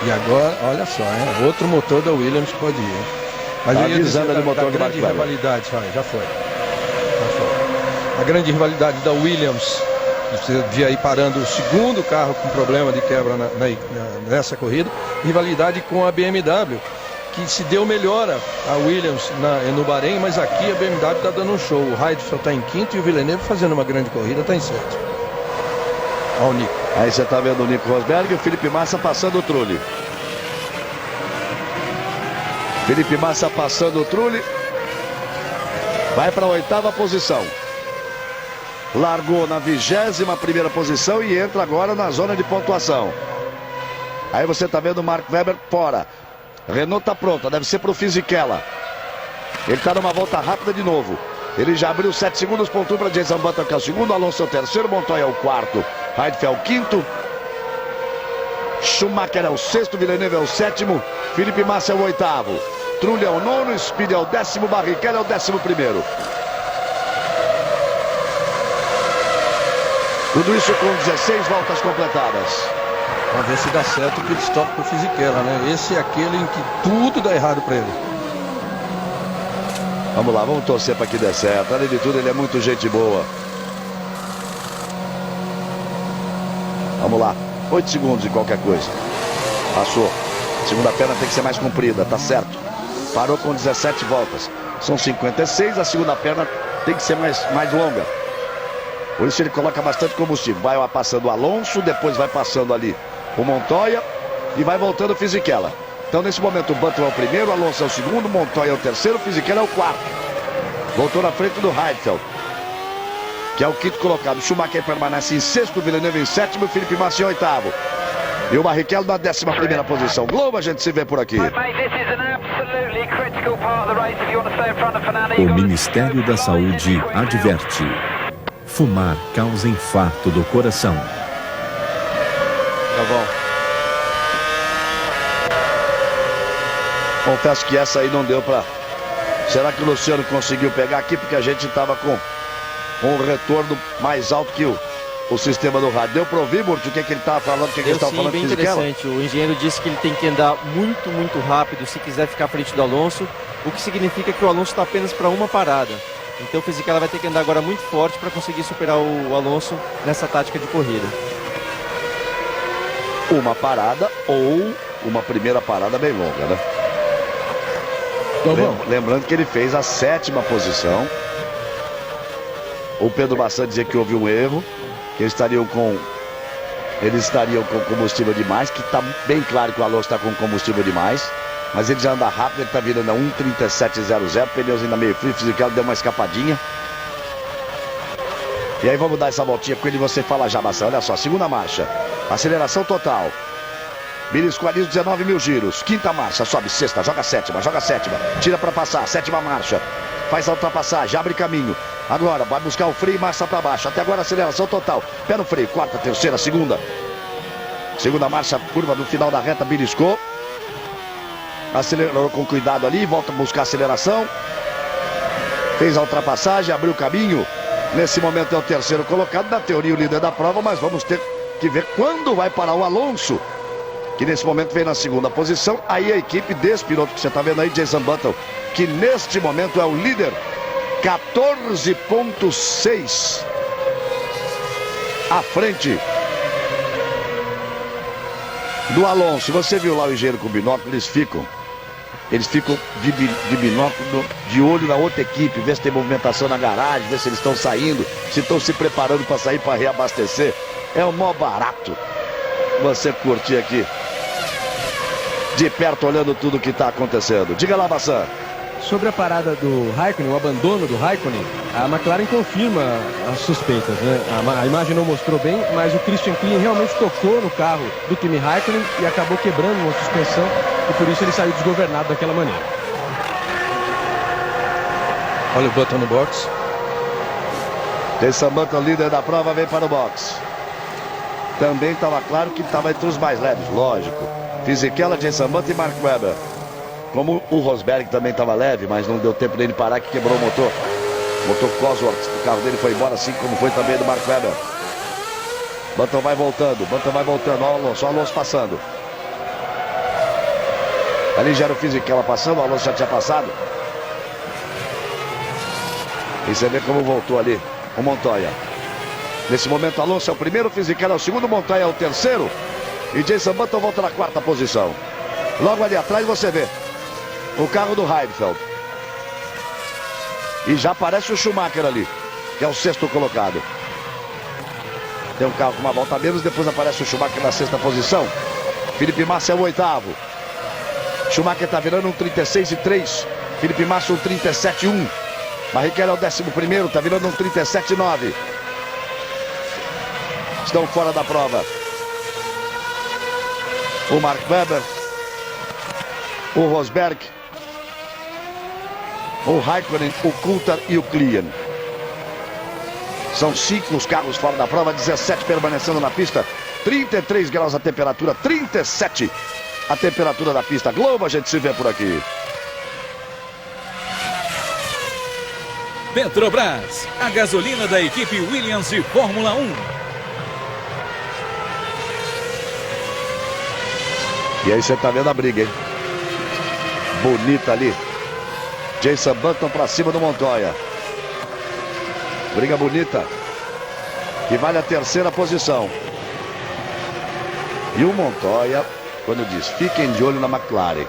E agora, olha só, hein? Outro motor da Williams pode ir, hein? Mas Tá eu ia dizer avisando ali o motor da do grande Mark Webber. rivalidade, já foi. A grande rivalidade da Williams, você via aí parando o segundo carro com problema de quebra nessa corrida. Rivalidade com a BMW, que se deu melhora a Williams no Bahrein, mas aqui a BMW está dando um show. O Heidfeld está em quinto e o Villeneuve fazendo uma grande corrida, está em sétimo. Olha o Nico. Aí você tá vendo o Nico Rosberg e o Felipe Massa passando o Trulli. Felipe Massa passando o Trulli. Vai para a 8ª posição. Largou na 21ª posição e entra agora na zona de pontuação. Aí você tá vendo o Mark Webber fora. Renault tá pronta, deve ser pro Fisichella. Ele tá numa volta rápida de novo. Ele já abriu 7 segundos, pontua para Jenson Button, que é o segundo, Alonso é o terceiro, Montoya é o quarto, Heidfeld é o quinto, Schumacher é o sexto, Villeneuve é o sétimo, Felipe Massa é o oitavo, Trulli é o nono, Speed é o 10º, Barrichello é o 11º. Tudo isso com 16 voltas completadas. Vamos ver se dá certo o pit stop pro Fisichella, né? Esse é aquele em que tudo dá errado para ele. Vamos lá, vamos torcer para que dê certo. Além de tudo, ele é muito gente boa. Vamos lá, 8 segundos de qualquer coisa. Passou. Segunda perna tem que ser mais comprida, tá certo. Parou com 17 voltas. São 56, a segunda perna tem que ser mais longa. Por isso ele coloca bastante combustível. Vai passando o Alonso, depois vai passando ali o Montoya e vai voltando o Fisichella. Então nesse momento o Button é o primeiro, o Alonso é o segundo, o Montoya é o terceiro, o Fisichella é o quarto. Voltou na frente do Heidfeld, que é o quinto colocado. O Schumacher permanece em sexto, o Villeneuve em sétimo, o Felipe Massa em oitavo. E o Barrichello na 11ª posição. Globo, a gente se vê por aqui. O Ministério da Saúde adverte: fumar causa infarto do coração. Tá bom. Confesso que essa aí não deu pra... Será que o Luciano conseguiu pegar aqui? Porque a gente tava com um retorno mais alto que o sistema do rádio. Deu pra ouvir, Murti, o que ele tava falando? O que ele estava falando? Bem interessante. O engenheiro disse que ele tem que andar muito rápido se quiser ficar à frente do Alonso, o que significa que o Alonso está apenas para uma parada. Então o Fisichella vai ter que andar agora muito forte para conseguir superar o Alonso nessa tática de corrida. Uma parada ou uma primeira parada bem longa, né? Lembrando que ele fez a 7ª posição. O Pedro Bassan dizia que houve um erro, que eles estariam com combustível demais, que está bem claro que o Alonso está com combustível demais, mas ele já anda rápido, ele está virando a 1:37.00, pneus ainda meio frio, o Fisichella deu uma escapadinha. E aí vamos dar essa voltinha com ele e você fala já, Bassan. Olha só, segunda marcha, aceleração total. Beliscou ali 19 mil giros. Quinta marcha, sobe sexta, joga sétima. Tira para passar, 7ª marcha. Faz a ultrapassagem, abre caminho. Agora vai buscar o freio e marcha para baixo. Até agora aceleração total. Pé no freio, quarta, terceira, segunda. Segunda marcha, curva no final da reta, beliscou. Acelerou com cuidado ali, volta a buscar a aceleração. Fez a ultrapassagem, abriu o caminho. Nesse momento é o terceiro colocado, na teoria o líder da prova, mas vamos ter que ver quando vai parar o Alonso, que nesse momento vem na segunda posição. Aí a equipe desse piloto que você está vendo aí, Jenson Button, que neste momento é o líder, 14,6 à frente do Alonso. Você viu lá o engenheiro com o binóculo, eles ficam de binóculo, de olho na outra equipe, ver se tem movimentação na garagem, ver se eles estão saindo, se estão se preparando para sair para reabastecer. É o maior barato você curtir aqui de perto, olhando tudo que está acontecendo. Diga lá, Bassan. Sobre a parada do Raikkonen, o abandono do Raikkonen, a McLaren confirma as suspeitas, né? A imagem não mostrou bem, mas o Christian Klien realmente tocou no carro do Kimi Raikkonen e acabou quebrando uma suspensão, e por isso ele saiu desgovernado daquela maneira. Olha o Button no box. Jenson Button, líder da prova, vem para o box. Também estava claro que estava entre os mais leves, lógico. Fisichella, Jenson Button e Mark Webber. Como o Rosberg também estava leve, mas não deu tempo dele parar, que quebrou o motor. O motor Cosworth, o carro dele foi embora, assim como foi também do Mark Webber. Button vai voltando. Olha o Alonso passando. Ali já era o Fisichella passando, o Alonso já tinha passado. E você vê como voltou ali o Montoya. Nesse momento, Alonso é o primeiro, Fisichella é o segundo, Montoya é o terceiro. E Jenson Button volta na quarta posição. Logo ali atrás você vê o carro do Heidfeld. E já aparece o Schumacher ali, que é o sexto colocado. Tem um carro com uma volta a menos, depois aparece o Schumacher na sexta posição. Felipe Massa é o oitavo. Schumacher está virando um 36,3. Felipe Massa um 37,1. Barrichello é o 11º, está virando um 37,9. Estão fora da prova o Mark Webber, o Rosberg, o Raikkonen, o Coulthard e o Klien. São 5 os carros fora da prova, 17 permanecendo na pista, 33 graus a temperatura, 37 a temperatura da pista. Globo, a gente se vê por aqui. Petrobras, a gasolina da equipe Williams de Fórmula 1. E aí você tá vendo a briga, hein? Bonita ali. Jenson Button pra cima do Montoya. Briga bonita. Que vale a terceira posição. E o Montoya, quando diz, fiquem de olho na McLaren.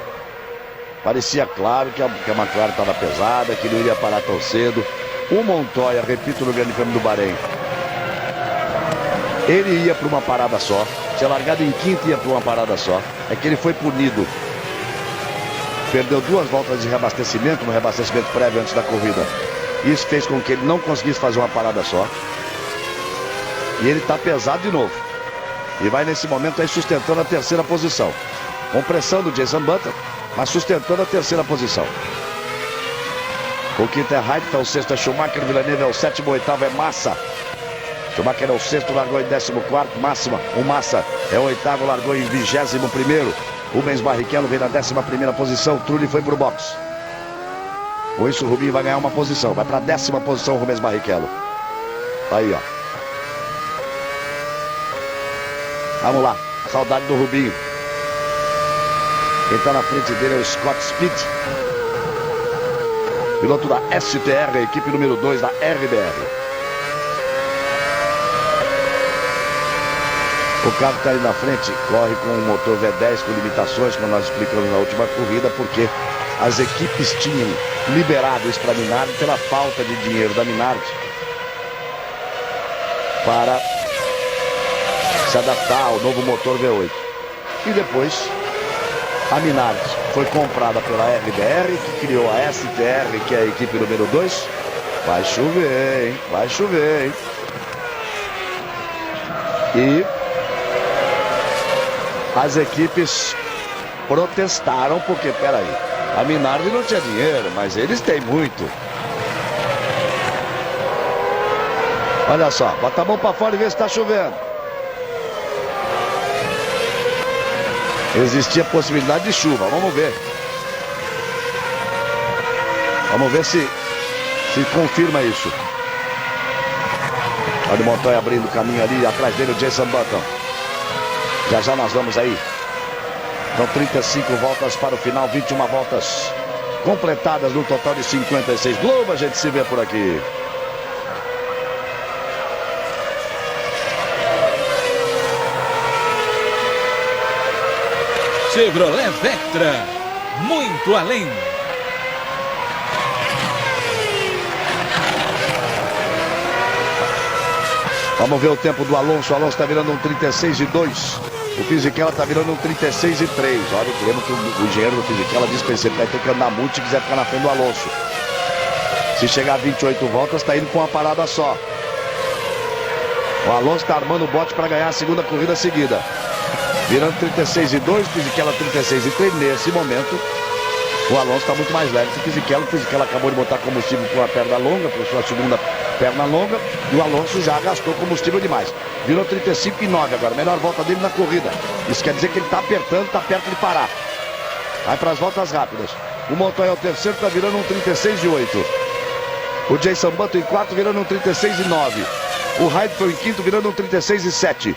Parecia claro que a McLaren estava pesada, que não iria parar tão cedo. O Montoya, repito, no Grande Prêmio do Bahrein, ele ia para uma parada só. Tinha largado em quinto e ia para uma parada só. É que ele foi punido. Perdeu 2 voltas de reabastecimento, no reabastecimento prévio antes da corrida. Isso fez com que ele não conseguisse fazer uma parada só. E ele está pesado de novo. E vai nesse momento aí sustentando a terceira posição. Com pressão do Jenson Button, mas sustentando a terceira posição. O quinto é Heidfeld, o sexto é Schumacher, Villeneuve é o sétimo, o oitavo é Massa. Schumacher é o sexto, largou em 14º, o Massa é o oitavo, largou em 21º. Rubens Barrichello vem na 11ª posição, Trulli foi pro box. Com isso o Rubinho vai ganhar uma posição, vai pra 10ª posição o Rubens Barrichello. Aí, ó. Vamos lá, saudade do Rubinho. Quem tá na frente dele é o Scott Speed, piloto da STR, a equipe número 2 da RBR. O carro que está ali na frente corre com um motor V10 com limitações, como nós explicamos na última corrida, porque as equipes tinham liberado isso para a Minardi pela falta de dinheiro da Minardi para se adaptar ao novo motor V8. E depois a Minardi foi comprada pela RBR, que criou a STR, que é a equipe número 2. Vai chover, hein? Vai chover, hein? E as equipes protestaram porque, peraí, a Minardi não tinha dinheiro, mas eles têm muito. Olha só, bota a mão pra fora e vê se tá chovendo. Existia possibilidade de chuva, vamos ver. Vamos ver se confirma isso. Olha o Montoya abrindo o caminho ali, atrás dele o Jason Button. Já já nós vamos aí. Então 35 voltas para o final, 21 voltas completadas no total de 56. Globo, a gente se vê por aqui. Chevrolet Vectra, muito além. Vamos ver o tempo do Alonso. O Alonso está virando um 36,2. O Fisichella está virando um 36,3. Olha, lembra que o engenheiro do Fisichella disse que ele vai ter que andar muito se quiser ficar na frente do Alonso. Se chegar a 28 voltas, está indo com uma parada só. O Alonso está armando o bote para ganhar a segunda corrida seguida. Virando 36,2, Fisichella 36,3. Nesse momento, o Alonso está muito mais leve que o Fisichella. O Fisichella acabou de botar combustível com a perna longa, para sua segunda perna longa. E o Alonso já gastou combustível demais. Virou 35,9 agora. Melhor volta dele na corrida. Isso quer dizer que ele está apertando, está perto de parar. Vai para as voltas rápidas. O Montoya é o terceiro, está virando um 36,8. O Jason Button em quarto, virando um 36,9. O Heidfeld em quinto, virando um 36,7.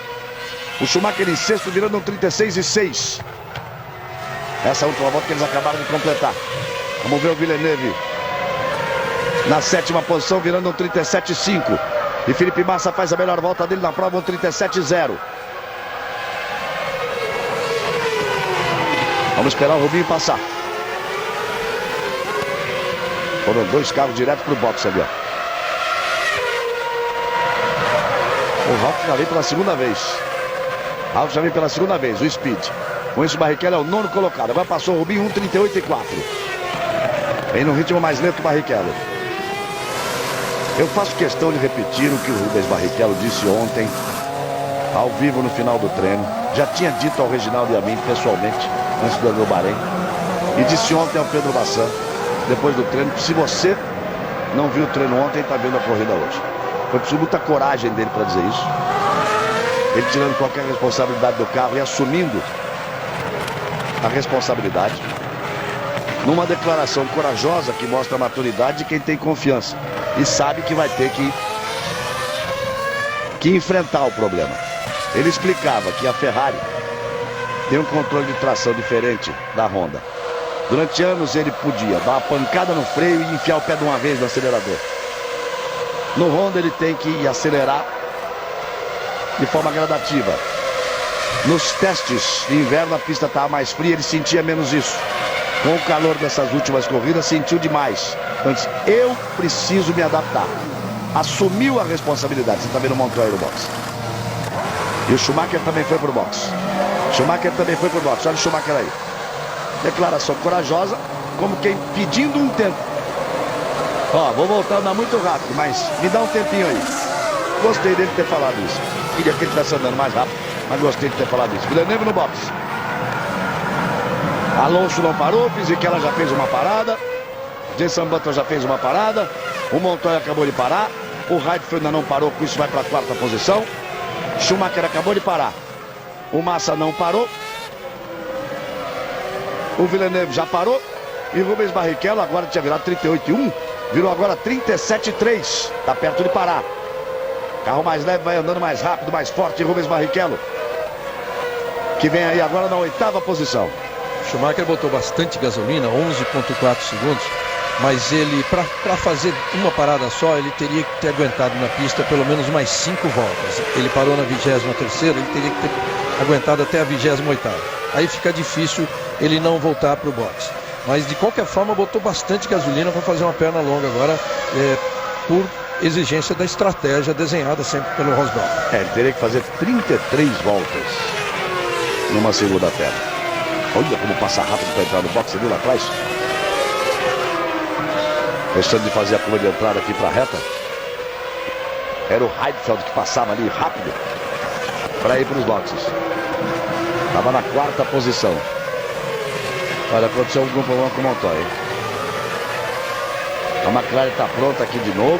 O Schumacher em sexto, virando um 36,6. Essa última volta que eles acabaram de completar. Vamos ver o Villeneuve na sétima posição, virando um 37,5. E Felipe Massa faz a melhor volta dele na prova, um 37,0. Vamos esperar o Rubinho passar. Foram dois carros direto para o box ali, ó. O Ralf já vem pela segunda vez. Ralf já vem pela segunda vez, o Speed. Com isso o Barrichello é o nono colocado. Agora passou o Rubinho, 1,38,4. Vem no ritmo mais lento o Barrichello. Eu faço questão de repetir o que o Rubens Barrichello disse ontem, ao vivo no final do treino. Já tinha dito ao Reginaldo e a mim, pessoalmente, antes do Bahrein. E disse ontem ao Pedro Bassan, depois do treino, que se você não viu o treino ontem, está vendo a corrida hoje. Foi preciso muita coragem dele para dizer isso. Ele tirando qualquer responsabilidade do carro e assumindo a responsabilidade. Numa declaração corajosa que mostra a maturidade de quem tem confiança. E sabe que vai ter que enfrentar o problema. Ele explicava que a Ferrari tem um controle de tração diferente da Honda. Durante anos ele podia dar uma pancada no freio e enfiar o pé de uma vez no acelerador. No Honda ele tem que acelerar de forma gradativa. Nos testes de inverno a pista estava mais fria, ele sentia menos isso. Com o calor dessas últimas corridas, sentiu demais. Antes, eu preciso me adaptar. Assumiu a responsabilidade. Você está vendo o Montoya no box. E o Schumacher também foi pro box. Schumacher também foi pro box. Olha o Schumacher aí. Declaração corajosa, como quem pedindo um tempo. Ó, vou voltar a andar muito rápido, mas me dá um tempinho aí. Gostei dele ter falado isso. Queria que ele estivesse andando mais rápido, mas gostei de ter falado isso. Villeneuve no box. Alonso não parou, Fisichella já fez uma parada. Jason Button já fez uma parada. O Montoya acabou de parar. O Heidfeld ainda não parou, com isso vai para a quarta posição. Schumacher acabou de parar. O Massa não parou. O Villeneuve já parou. E o Rubens Barrichello agora tinha virado 38,1. Virou agora 37,3. Está perto de parar. Carro mais leve vai andando mais rápido, mais forte. Rubens Barrichello, que vem aí agora na oitava posição. Schumacher botou bastante gasolina, 11,4 segundos. Mas ele, para fazer uma parada só, ele teria que ter aguentado na pista pelo menos mais 5 voltas. Ele parou na 23ª, ele teria que ter aguentado até a 28ª. Aí fica difícil ele não voltar para o box. Mas de qualquer forma botou bastante gasolina para fazer uma perna longa agora, por exigência da estratégia desenhada sempre pelo Rosberg. Ele teria que fazer 33 voltas numa segunda perna. Olha como passa rápido para entrar no box, você viu lá atrás? Deixando de fazer a curva de entrada aqui para a reta. Era o Heidfeld que passava ali rápido para ir para os boxes. Estava na quarta posição. Olha, aconteceu um grupo com o Montoya. A McLaren está pronta aqui de novo.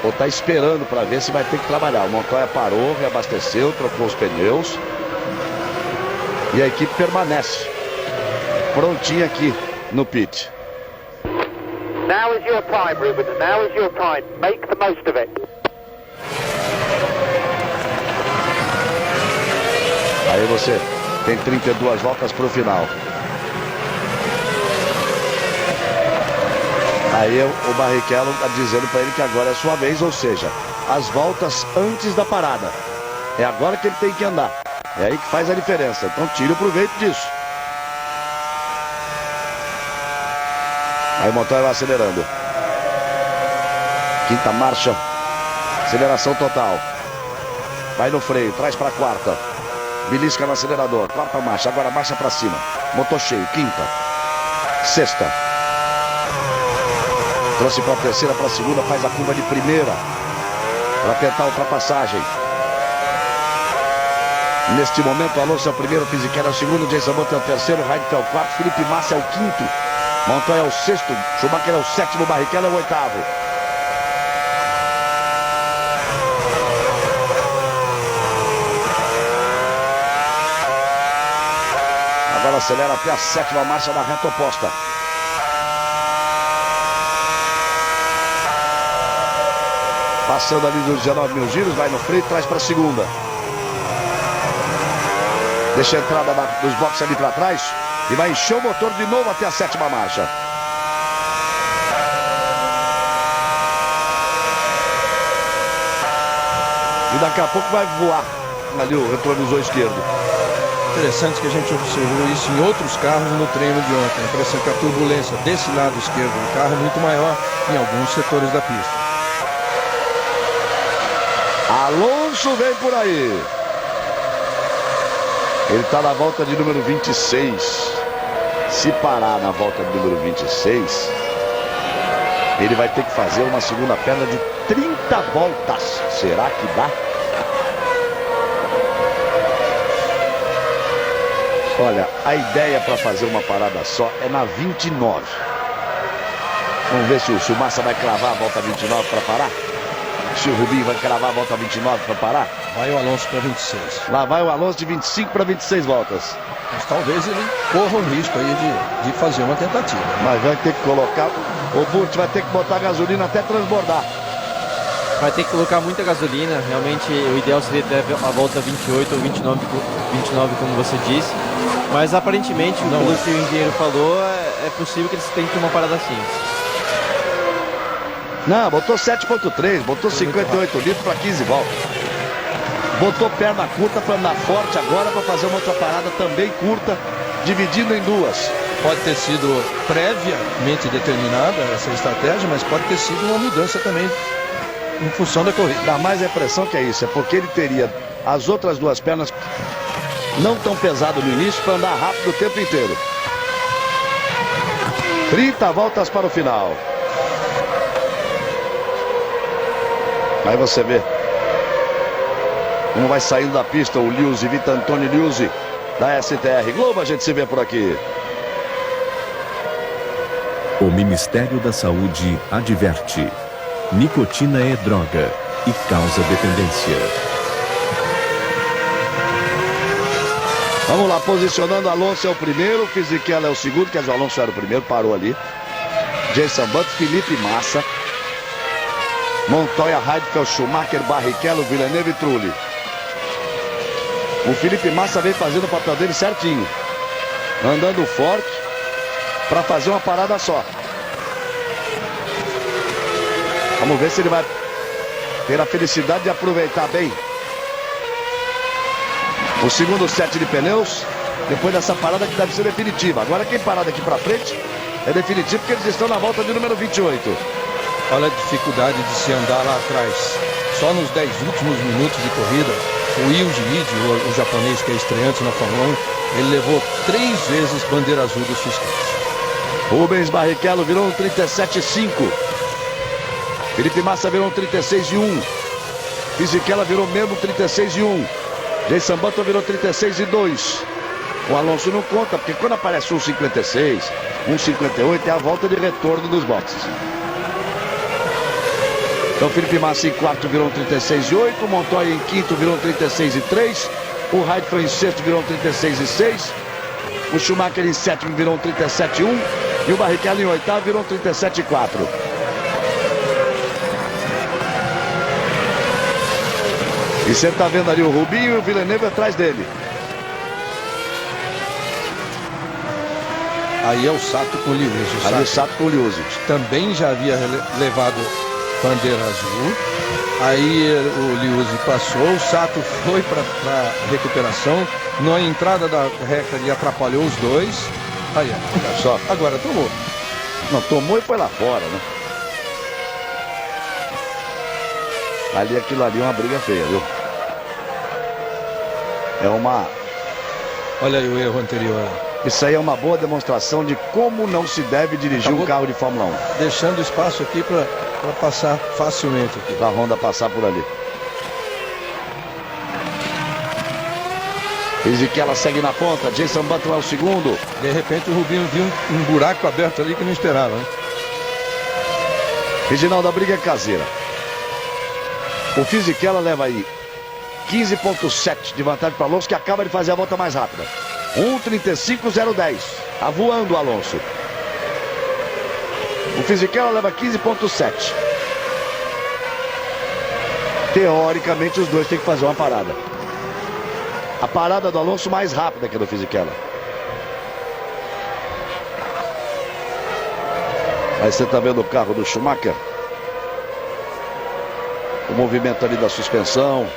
Ou está esperando para ver se vai ter que trabalhar. O Montoya parou, reabasteceu, trocou os pneus. E a equipe permanece prontinha aqui no pit. Now is your time, Rubens. Now is your time. Make the most of it. Aí você tem 32 voltas para o final. Aí o Barrichello está dizendo para ele que agora é sua vez, ou seja, as voltas antes da parada. É agora que ele tem que andar. É aí que faz a diferença. Então tire o proveito disso. Aí o Montoya vai acelerando. Quinta marcha. Aceleração total. Vai no freio, traz para a quarta. Belisca no acelerador. Quarta marcha, agora marcha para cima. Motor cheio, quinta. Sexta. Trouxe para a terceira, para a segunda, faz a curva de primeira. Para tentar a ultrapassagem. Neste momento, Alonso é o primeiro, Fisichella é o segundo, Jenson Button é o terceiro, Heidfeld é o quarto, Felipe Massa é o quinto, Montoya é o sexto, Schumacher é o sétimo, Barrichello é o oitavo. Agora acelera até a sétima marcha da reta oposta. Passando ali dos 19 mil giros, vai no freio, traz para a segunda. Deixa a entrada dos boxes ali para trás e vai encher o motor de novo até a sétima marcha. E daqui a pouco vai voar ali o retrovisor esquerdo. Interessante que a gente observou isso em outros carros no treino de ontem. A impressão que a turbulência desse lado esquerdo do carro é muito maior em alguns setores da pista. Alonso vem por aí. Ele está na volta de número 26. Se parar na volta de número 26, ele vai ter que fazer uma segunda perna de 30 voltas. Será que dá? Olha, a ideia para fazer uma parada só é na 29. Vamos ver se o Massa vai cravar a volta 29 para parar? Se o Rubinho vai cravar a volta 29 para parar? Vai o Alonso para 26. Lá vai o Alonso de 25 para 26 voltas. Mas talvez ele corra o risco aí de fazer uma tentativa. Mas vai ter que colocar, o Burt vai ter que botar gasolina até transbordar. Vai ter que colocar muita gasolina. Realmente o ideal seria ter a volta 28 ou 29 como você disse. Mas aparentemente, pelo que o engenheiro falou, é possível que eles tentem uma parada assim. Não, botou 7.3, botou 58 litros para 15 voltas. Botou perna curta para andar forte agora para fazer uma outra parada também curta, dividindo em duas. Pode ter sido previamente determinada essa estratégia, mas pode ter sido uma mudança também em função da corrida. Dá mais a impressão que é isso, é porque ele teria as outras duas pernas não tão pesado no início para andar rápido o tempo inteiro. 30 voltas para o final. Aí você vê como vai saindo da pista o Liuzzi, Vitor Antônio Liuzzi, da STR Globo. A gente se vê por aqui. O Ministério da Saúde adverte: nicotina é droga e causa dependência. Vamos lá, posicionando, Alonso é o primeiro, Fisichella é o segundo, quer dizer, o Alonso era o primeiro, parou ali. Jenson Button, Felipe Massa, Montoya, Heidfeld, Schumacher, Barrichello, Villeneuve e Trulli. O Felipe Massa vem fazendo o papel dele certinho, andando forte para fazer uma parada só. Vamos ver se ele vai ter a felicidade de aproveitar bem o segundo set de pneus, depois dessa parada que deve ser definitiva. Agora quem parar daqui para frente é definitivo, porque eles estão na volta de número 28. Olha a dificuldade de se andar lá atrás. Só nos 10 últimos minutos de corrida, o Yuji Ide, o japonês que é estreante na Fórmula 1, ele levou 3 vezes bandeira azul dos fiscais. Rubens Barrichello virou um 37,5. Felipe Massa virou um 36,1. Fisichella virou mesmo 36,1. Jenson Button virou 36,2. O Alonso não conta, porque quando aparece 1,56, 1,58 é a volta de retorno dos boxes. Então Felipe Massa em quarto virou um 36,8. O Montoya em quinto virou um 36,3. O Heidfeld em sexto virou um 36,6. O Schumacher em sétimo virou um 37,1. E o Barrichello em oitavo virou um 37,4. E você está vendo ali o Rubinho e o Villeneuve atrás dele. Aí é o Sato com o Liuzzi. Ali o Sato com o Liuzzi. Também já havia levado bandeira azul. Aí o Liuzzi passou, o Sato foi para recuperação. Na entrada da reca ele atrapalhou os dois. Aí, olha só. Agora tomou. Não, tomou e foi lá fora, né? Ali, aquilo ali é uma briga feia, viu? É uma... Olha aí o erro anterior. Isso aí é uma boa demonstração de como não se deve dirigir um carro de Fórmula 1. Deixando espaço aqui para passar facilmente aqui. Para a Honda passar por ali. Fisichella segue na ponta, Jenson Button é o segundo. De repente o Rubinho viu um buraco aberto ali que não esperava, né? Reginaldo, a briga é caseira. O Fisichella leva aí 15,7 de vantagem para Alonso, que acaba de fazer a volta mais rápida. 1:35,010. Tá voando o Alonso. O Fisichella leva 15,7. Teoricamente os dois têm que fazer uma parada. A parada do Alonso mais rápida que a do Fisichella. Aí você tá vendo o carro do Schumacher. O movimento ali da suspensão.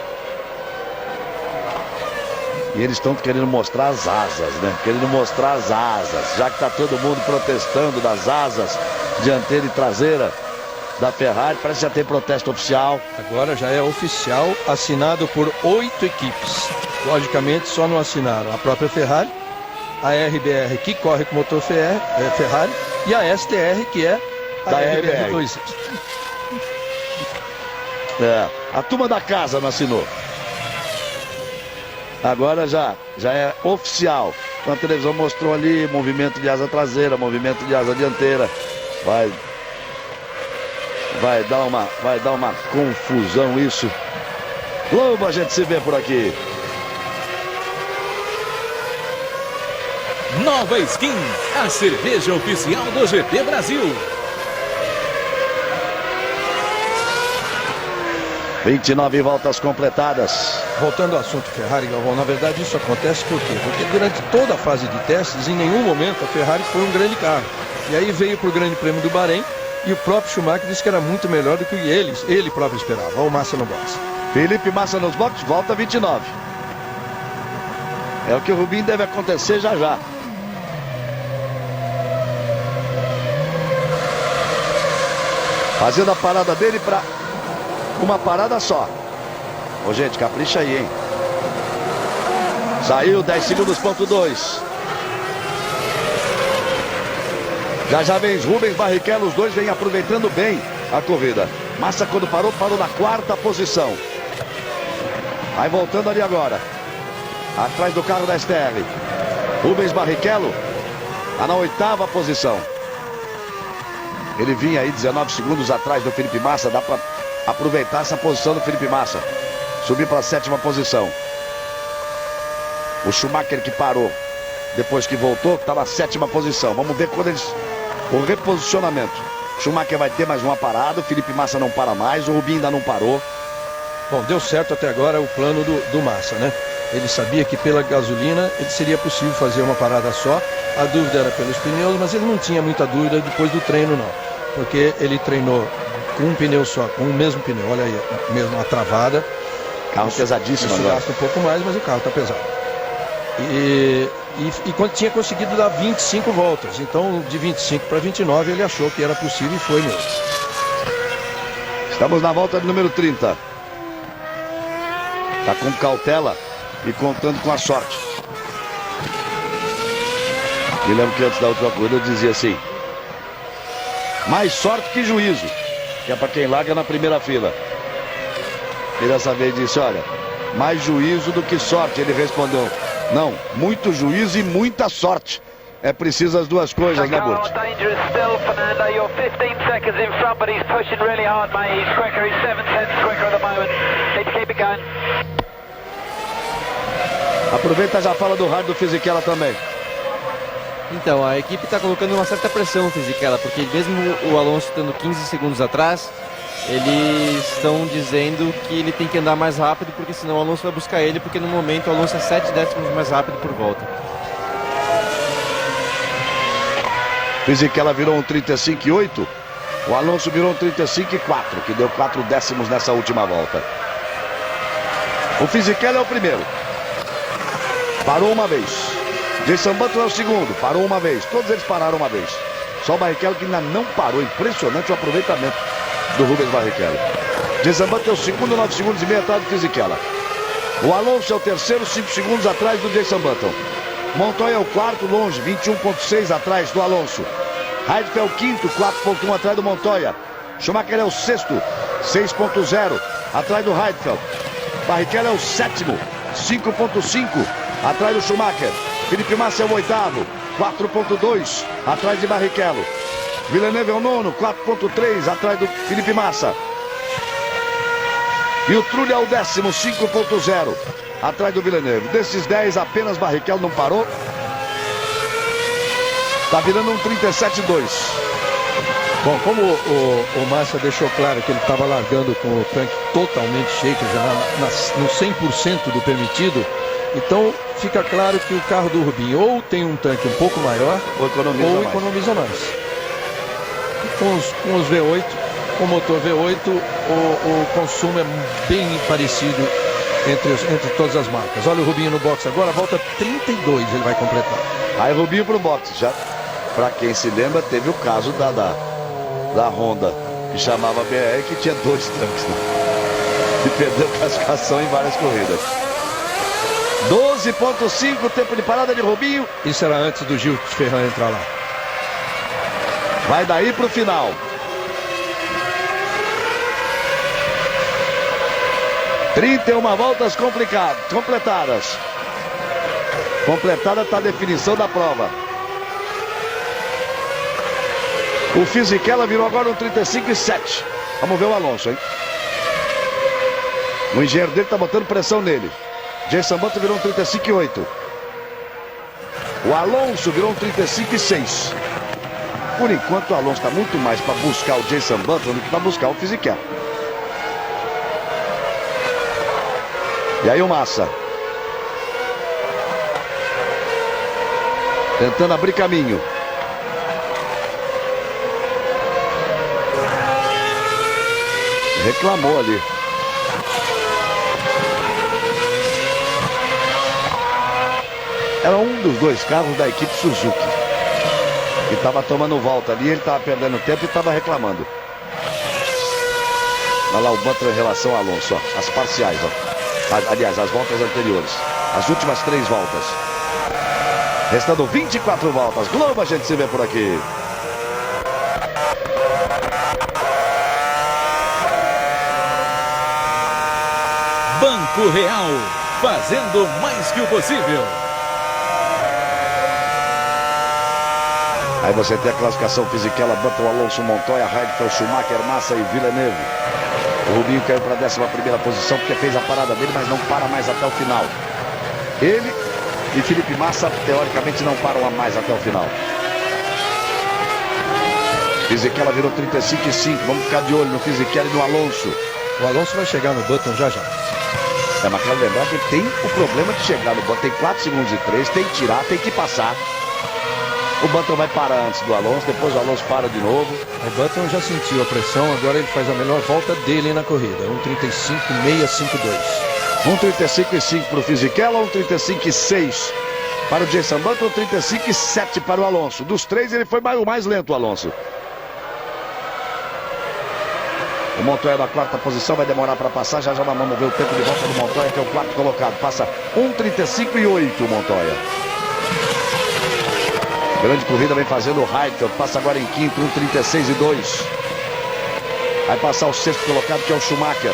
E eles estão querendo mostrar as asas, né? Querendo mostrar as asas. Já que está todo mundo protestando das asas dianteira e traseira da Ferrari. Parece que já tem protesto oficial. Agora já é oficial, assinado por 8 equipes. Logicamente só não assinaram a própria Ferrari, a RBR que corre com o motor Ferrari e a STR que é a da RBR. A turma da casa não assinou. Agora já é oficial. Então a televisão mostrou ali movimento de asa traseira, movimento de asa dianteira. Vai dar uma confusão isso. Logo a gente se vê por aqui. Nova Skin, a cerveja oficial do GP Brasil. 29 voltas completadas. Voltando ao assunto Ferrari, Galvão, na verdade isso acontece por quê? Porque durante toda a fase de testes, em nenhum momento a Ferrari foi um grande carro. E aí veio para o Grande Prêmio do Bahrein e o próprio Schumacher disse que era muito melhor do que ele próprio esperava. Olha o Massa no box. Felipe Massa nos boxes, volta 29. É o que o Rubinho deve acontecer já já. Fazendo a parada dele para uma parada só. Ô, gente, capricha aí, hein? Saiu 10 segundos, ponto 2. Já vem Rubens Barrichello, os dois vêm aproveitando bem a corrida. Massa quando parou na quarta posição. Vai voltando ali agora. Atrás do carro da STR. Rubens Barrichello está na oitava posição. Ele vinha aí 19 segundos atrás do Felipe Massa. Dá para aproveitar essa posição do Felipe Massa. Subir para a sétima posição. O Schumacher que parou depois que voltou está na sétima posição. Vamos ver quando eles... o reposicionamento. O Schumacher vai ter mais uma parada. O Felipe Massa não para mais. O Rubinho ainda não parou. Bom, deu certo até agora o plano do Massa, né? Ele sabia que pela gasolina ele seria possível fazer uma parada só. A dúvida era pelos pneus, mas ele não tinha muita dúvida depois do treino, não. Porque ele treinou com um pneu só, com o mesmo pneu. Olha aí, mesmo a travada. Carro pesadíssimo agora. Isso gasta um pouco mais, mas o carro está pesado. E tinha conseguido dar 25 voltas. Então, de 25 para 29, ele achou que era possível e foi mesmo. Estamos na volta de número 30. Está com cautela e contando com a sorte. Me lembro que antes da última corrida eu dizia assim: mais sorte que juízo, que é para quem larga na primeira fila. E dessa vez disse: olha, mais juízo do que sorte. Ele respondeu: não, muito juízo e muita sorte. É preciso as duas coisas, né, Burt? Aproveita e já fala do rádio do Fisichella também. Então, a equipe está colocando uma certa pressão, Fisichella, porque mesmo o Alonso estando 15 segundos atrás, eles estão dizendo que ele tem que andar mais rápido, porque senão o Alonso vai buscar ele, porque no momento o Alonso é 7 décimos mais rápido por volta. Fisichella virou um 35,8. O Alonso virou um 35,4, que deu 4 décimos nessa última volta. O Fisichella é o primeiro. Parou uma vez. Jason Button é o segundo. Parou uma vez. Todos eles pararam uma vez. Só o Barrichello que ainda não parou. Impressionante o aproveitamento do Rubens Barrichello. Jason Button é o segundo, 9 segundos e meio atrás do Fisichella. O Alonso é o terceiro, 5 segundos atrás do Jason Button. Montoya é o quarto, longe, 21,6 atrás do Alonso. Heidfeld é o quinto, 4,1 atrás do Montoya. Schumacher é o sexto, 6,0 atrás do Heidfeld. Barrichello é o sétimo, 5,5 atrás do Schumacher. Felipe Massa é o oitavo, 4,2 atrás de Barrichello. Villeneuve é o nono, 4,3 atrás do Felipe Massa. E o Trulli é o décimo, 5,0 atrás do Villeneuve. Desses 10, apenas Barrichello não parou. Tá virando um 37,2. Bom, como o Massa deixou claro que ele estava largando com o tanque totalmente cheio, já no 100% do permitido, então fica claro que o carro do Rubinho ou tem um tanque um pouco maior ou economiza mais. E com os V8, com o motor V8, o consumo é bem parecido entre todas as marcas. Olha o Rubinho no box agora, volta 32 ele vai completar. Aí Rubinho pro box, já. Pra quem se lembra, teve o caso da Honda, que chamava BR, que tinha 2 tanques, né? E perdeu classificação em várias corridas. 12,5 tempo de parada de Rubinho. Isso era antes do Gil Ferran entrar lá. Vai daí pro final. ...31 voltas completadas. Completada está a definição da prova. O Fisichella virou agora um 35,7. Vamos ver o Alonso, hein? O engenheiro dele está botando pressão nele. Jason Button virou um 35,8. O Alonso virou um 35,6. Por enquanto o Alonso está muito mais para buscar o Jason Button do que para buscar o Fisichella. E aí o Massa. Tentando abrir caminho. Reclamou ali. Era um dos 2 carros da equipe Suzuki que estava tomando volta ali. Ele estava perdendo tempo e estava reclamando. Olha lá o Button em relação ao Alonso, ó. As parciais, ó. Aliás, as voltas anteriores. As últimas 3 voltas. Restando 24 voltas. Globo, a gente se vê por aqui. Banco Real, fazendo mais que o possível. Aí você tem a classificação Fisichella, Button, Alonso, Montoya, Heidfeld, Schumacher, Massa e Villeneuve. O Rubinho caiu para a 11ª posição porque fez a parada dele, mas não para mais até o final. Ele e Felipe Massa, teoricamente, não param mais até o final. Fisichella virou 35,5. Vamos ficar de olho no Fisichella e no Alonso. O Alonso vai chegar no Button já. Mas quero lembrar que ele tem o problema de chegar no Button. Tem 4 segundos e 3, tem que tirar, tem que passar. O Button vai parar antes do Alonso, depois o Alonso para de novo. O Button já sentiu a pressão, agora ele faz a melhor volta dele na corrida. 1,35,652. 1,35,5 para o Fisichella, 1,35,6 para o Jason Button, 1,35,7 para o Alonso. Dos 3 ele foi o mais lento, o Alonso. O Montoya na 4ª posição, vai demorar para passar. Já vamos ver o tempo de volta do Montoya, que é o 4º colocado. Passa 1,35,8 o Montoya. Grande corrida vem fazendo o Heidfeld. Passa agora em quinto, 1,36,2. Vai passar o 6º colocado, que é o Schumacher.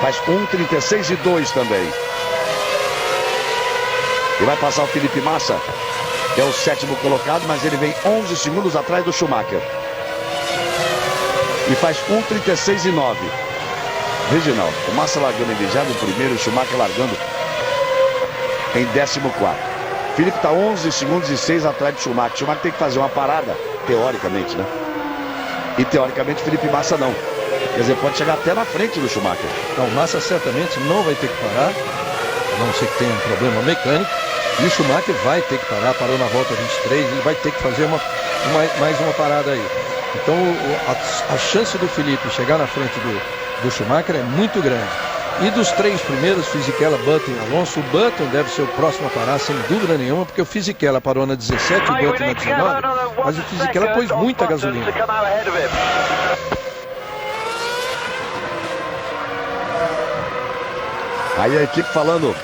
Faz 1,36,2 também. E vai passar o Felipe Massa, que é o 7º colocado, mas ele vem 11 segundos atrás do Schumacher. E faz 1,36,9. Reginaldo, o Massa largando em 21º e o Schumacher largando em 14º. Felipe está 11 segundos e 6 atrás do Schumacher. O Schumacher tem que fazer uma parada, teoricamente, né? E teoricamente Felipe Massa não. Quer dizer, pode chegar até na frente do Schumacher. Então, o Massa certamente não vai ter que parar, a não ser que tenha um problema mecânico. E o Schumacher vai ter que parar, parou na volta 23, ele vai ter que fazer mais uma parada aí. Então a chance do Felipe chegar na frente do Schumacher é muito grande. E dos 3 primeiros, Fisichella, Button e Alonso, o Button deve ser o próximo a parar, sem dúvida nenhuma, porque o Fisichella parou na 17 e o Button na 19, mas o Fisichella pôs muita gasolina. Aí a equipe falando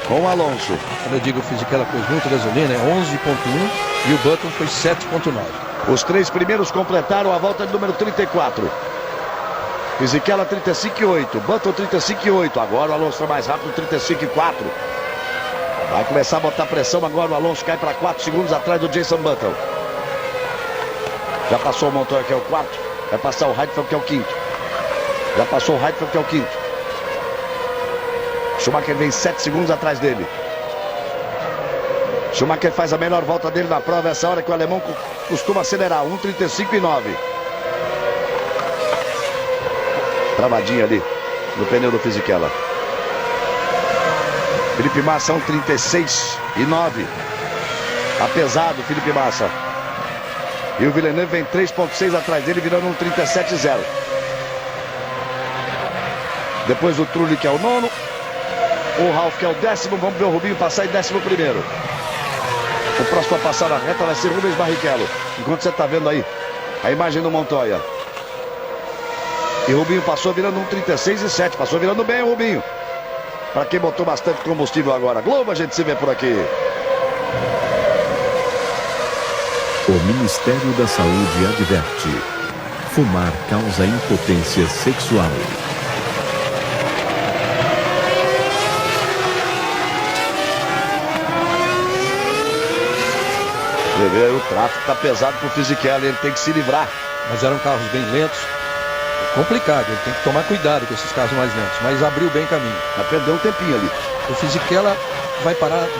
com o Alonso. Quando eu digo o Fisichella pôs muita gasolina, é 11.1 e o Button foi 7.9. Os 3 primeiros completaram a volta de número 34. Fisichella 35,8, Button 35,8. Agora o Alonso está mais rápido, 35,4. Vai começar a botar pressão agora. O Alonso cai para 4 segundos atrás do Jenson Button. Já passou o Montoya, que é o 4. Vai passar o Heidfeld, que é o 5º. Já passou o Heidfeld, que é o 5º. Schumacher vem 7 segundos atrás dele. Schumacher faz a melhor volta dele na prova. Essa hora que o alemão costuma acelerar, 1:35,9. Travadinha ali no pneu do Fisichella. Felipe Massa 1:36,9. Apesado Felipe Massa. E o Villeneuve vem 3,6 atrás dele, virando 1:37,0. Depois o Trulli, que é o 9º. O Ralf, que é o 10º. Vamos ver o Rubinho passar em 11º. O próximo a passar na reta vai ser Rubens Barrichello. Enquanto você está vendo aí a imagem do Montoya. E Rubinho passou virando 1:36,7. Passou virando bem o Rubinho. Para quem botou bastante combustível agora. Globo, a gente se vê por aqui. O Ministério da Saúde adverte: fumar causa impotência sexual. Você vê, o tráfego está pesado pro Fisichella, ele tem que se livrar. Mas eram carros bem lentos. É complicado, ele tem que tomar cuidado com esses carros mais lentos. Mas abriu bem caminho. Vai perder um tempinho ali. O Fisichella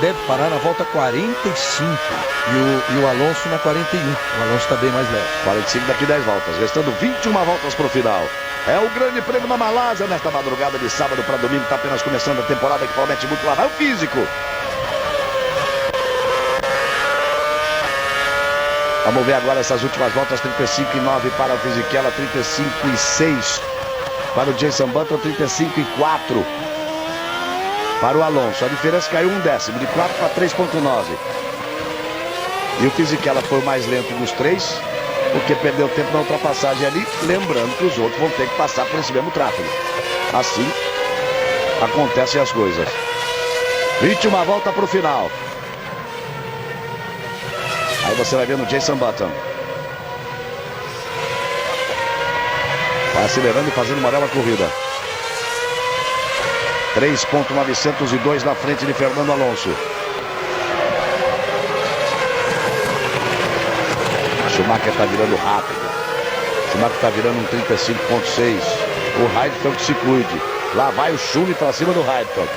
deve parar na volta 45 e o Alonso na 41. O Alonso está bem mais leve. 45 daqui 10 voltas, restando 21 voltas para o final. É o grande prêmio da Malásia nesta madrugada de sábado para domingo. Está apenas começando a temporada que promete muito. Lá vai o físico. Vamos ver agora essas últimas voltas. 35,9 para o Fisichella, 35,6 para o Jenson Button, 35,4 para o Alonso. A diferença caiu 1/10, de 4 para 3,9. E o Fisichella foi o mais lento dos 3, porque perdeu tempo na ultrapassagem ali. Lembrando que os outros vão ter que passar por esse mesmo tráfego. Assim acontecem as coisas. 21 volta para o final. Aí você vai ver no Jenson Button. Vai acelerando e fazendo uma bela corrida. 3.902 na frente de Fernando Alonso. Schumacher está virando rápido. Schumacher está virando um 35,6. O Heidfeld se cuide. Lá vai o Schumi para cima do Heidfeld.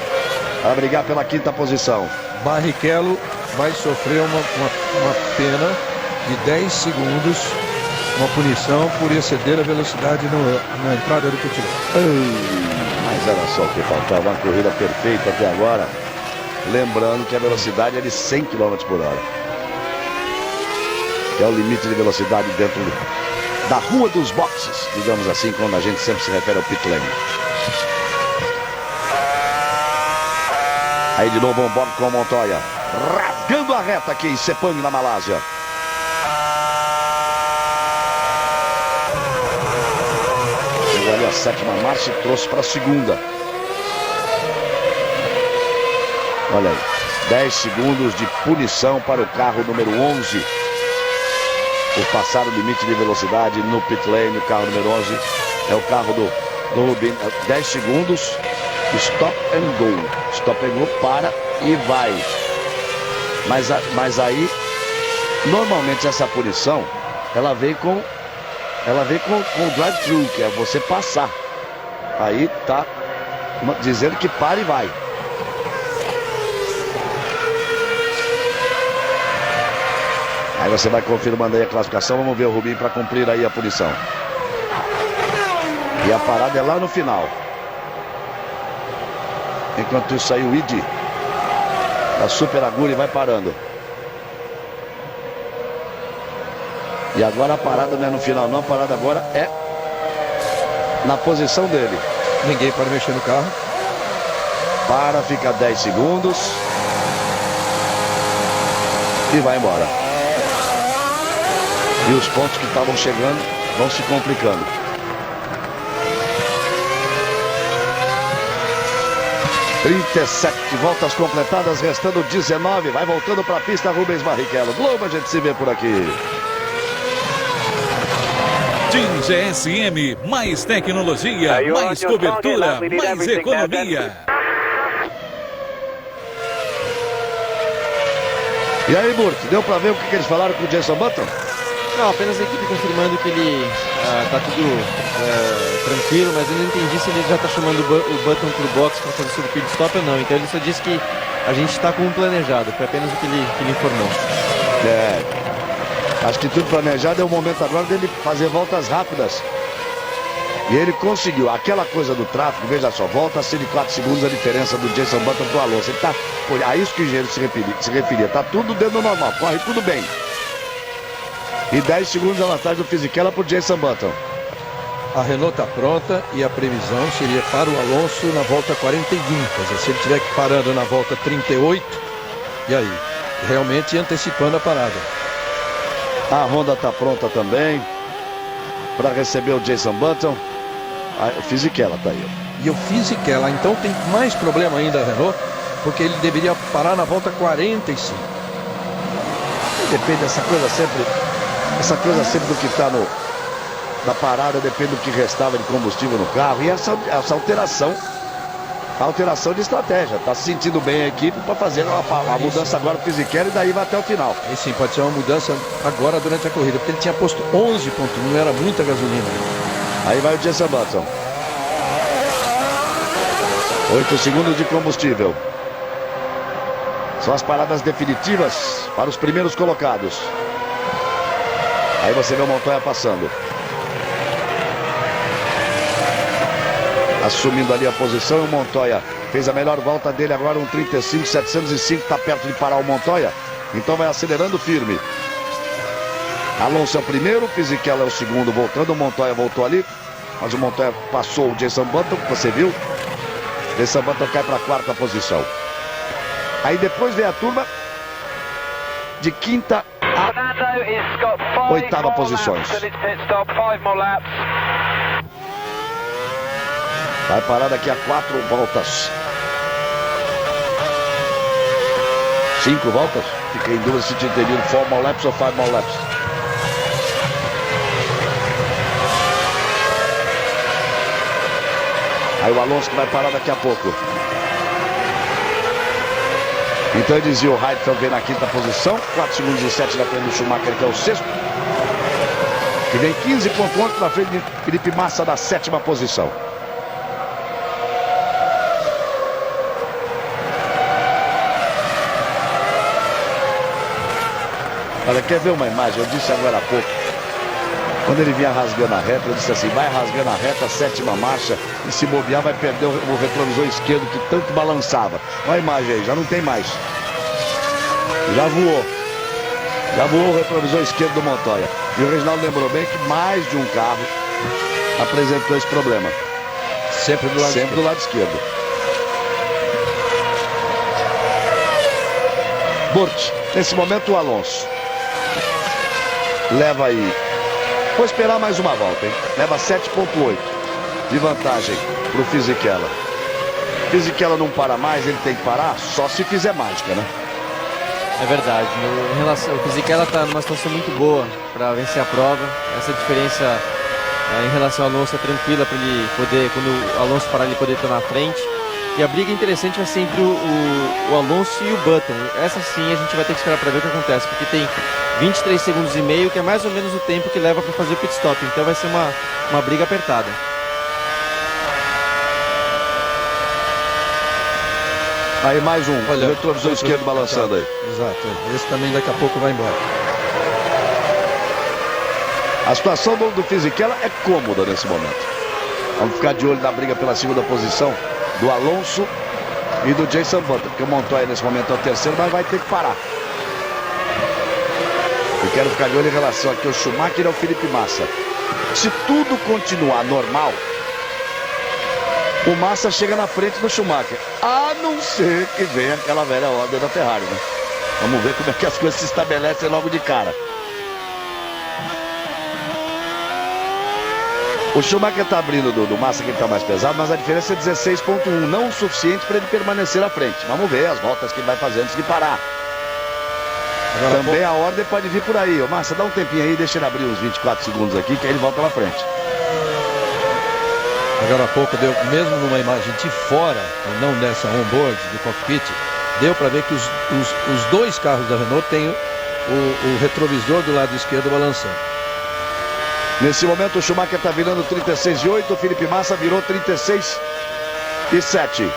Para brigar pela 5ª posição. Barrichello vai sofrer uma pena de 10 segundos, uma punição por exceder a velocidade na entrada do pit lane. Mas era só o que faltava, uma corrida perfeita até agora. Lembrando que a velocidade é de 100 km por hora. Que é o limite de velocidade dentro da rua dos boxes, digamos assim, quando a gente sempre se refere ao pit lane. Aí de novo on-board com o Montoya, rasgando a reta aqui em Sepang, na Malásia. Chegou ali a 7ª marcha e trouxe para a 2ª. Olha aí, 10 segundos de punição para o carro número 11. Por passar o limite de velocidade no pit lane. O carro número 11 é o carro do Rubinho. 10 segundos. Stop and go. Stop and go, para e vai. Mas aí, normalmente essa punição, ela vem com o drive-thru, que é você passar. Aí tá dizendo que para e vai. Aí você vai confirmando aí a classificação. Vamos ver o Rubinho para cumprir aí a punição. E a parada é lá no final. Enquanto isso aí o Id da Super Aguri vai parando. E agora a parada não é no final não, a parada agora é na posição dele. Ninguém pode mexer no carro. Para, fica 10 segundos. E vai embora. E os pontos que estavam chegando vão se complicando. ...37 voltas completadas, restando 19. Vai voltando para a pista Rubens Barrichello. Globo, a gente se vê por aqui. TIM GSM, mais tecnologia, mais cobertura, mais economia. E aí, Burt, deu para ver o que eles falaram com o Jenson Button? Não, apenas a equipe confirmando que ele tá tudo tranquilo, mas eu não entendi se ele já tá chamando o Button pro box para fazer sobre o pit stop ou não. Então ele só disse que a gente está como planejado, foi apenas o que ele informou. Acho que tudo planejado, é o momento agora dele fazer voltas rápidas. E ele conseguiu. Aquela coisa do tráfego, veja só, volta a 104 segundos a diferença do Jenson Button pro Alonso. Ele tá, a isso que o engenheiro se referia. Tá tudo dentro do normal, corre tudo bem. E 10 segundos a vantagem do Fisichella pro Jenson Button. A Renault está pronta e a previsão seria para o Alonso na volta 41. Quer dizer, se ele estiver parando na volta 38, e aí? Realmente antecipando a parada. A Honda está pronta também para receber o Jenson Button. O Fisichella está aí. E o Fisichella, então tem mais problema ainda a Renault, porque ele deveria parar na volta 45. Depende dessa coisa sempre. Essa coisa sempre do que está na parada, depende do que restava de combustível no carro. E essa alteração, a alteração de estratégia. Está se sentindo bem a equipe para fazer a mudança agora do Fisichella e daí vai até o final. E sim, pode ser uma mudança agora durante a corrida, porque ele tinha posto 11,1, era muita gasolina. Aí vai o Jenson Button. 8 segundos de combustível. São as paradas definitivas para os primeiros colocados. Aí você vê o Montoya passando. Assumindo ali a posição, e o Montoya fez a melhor volta dele agora, um 35.705, está perto de parar o Montoya. Então vai acelerando firme. Alonso é o primeiro, Fisichella é o segundo, voltando. O Montoya voltou ali, mas o Montoya passou o Jenson Button, você viu? Jenson Button cai para a quarta posição. Aí depois vem a turma de quinta a oitava posições. Vai parar daqui a 4 voltas. 5 voltas? Fiquei em dúvida se tinha entendido 4 more laps ou 5 more laps. Aí o Alonso que vai parar daqui a pouco. Então ele dizia, o Heidfeld vem na quinta posição, 4 segundos e 7 na frente do Schumacher, que é o sexto. Que vem 15,8 na frente de Felipe Massa na sétima posição. Olha, quer ver uma imagem? Eu disse agora há pouco. Quando ele vinha rasgando a reta, eu disse assim, vai rasgando a reta, sétima marcha, e se bobear vai perder o retrovisor esquerdo que tanto balançava. Olha a imagem aí, já não tem mais. Já voou. Já voou o retrovisor esquerdo do Montoya. E o Reginaldo lembrou bem que mais de um carro apresentou esse problema. Sempre do lado esquerdo. Do lado esquerdo. Burt, nesse momento o Alonso leva aí. Vou esperar mais uma volta, hein? Leva 7,8 de vantagem pro Fisichella. Fisichella não para mais, ele tem que parar só se fizer mágica, né? É verdade. O Fisichella está numa situação muito boa para vencer a prova. Essa diferença em relação ao Alonso é tranquila para ele poder, quando o Alonso parar, ele poder estar na frente. E a briga interessante vai ser entre o Alonso e o Button. Essa sim a gente vai ter que esperar para ver o que acontece, porque tem 23 segundos e meio, que é mais ou menos o tempo que leva para fazer o pit stop. Então vai ser uma briga apertada. Aí mais um, olha, o retrovisor esquerdo balançando aí. Exato, esse também daqui a pouco vai embora. A situação do Fisichella é cômoda nesse momento. Vamos ficar de olho na briga pela segunda posição do Alonso e do Jenson Button, porque o Montoya nesse momento é o terceiro, mas vai ter que parar. Porque quero ficar de olho em relação aqui ao Schumacher e ao Felipe Massa. Se tudo continuar normal, o Massa chega na frente do Schumacher, a não ser que venha aquela velha ordem da Ferrari, né? Vamos ver como é que as coisas se estabelecem logo de cara. O Schumacher está abrindo do Massa, que ele está mais pesado, mas a diferença é 16,1, não o suficiente para ele permanecer à frente. Vamos ver as voltas que ele vai fazer antes de parar. Agora, também a ordem pode vir por aí. Ô, Massa, dá um tempinho aí, deixa ele abrir uns 24 segundos aqui, que aí ele volta na frente. Agora há pouco deu, mesmo numa imagem de fora, e não dessa onboard, do cockpit, deu para ver que os dois carros da Renault têm o retrovisor do lado esquerdo balançando. Nesse momento o Schumacher está virando 36,8, o Felipe Massa virou 36,7.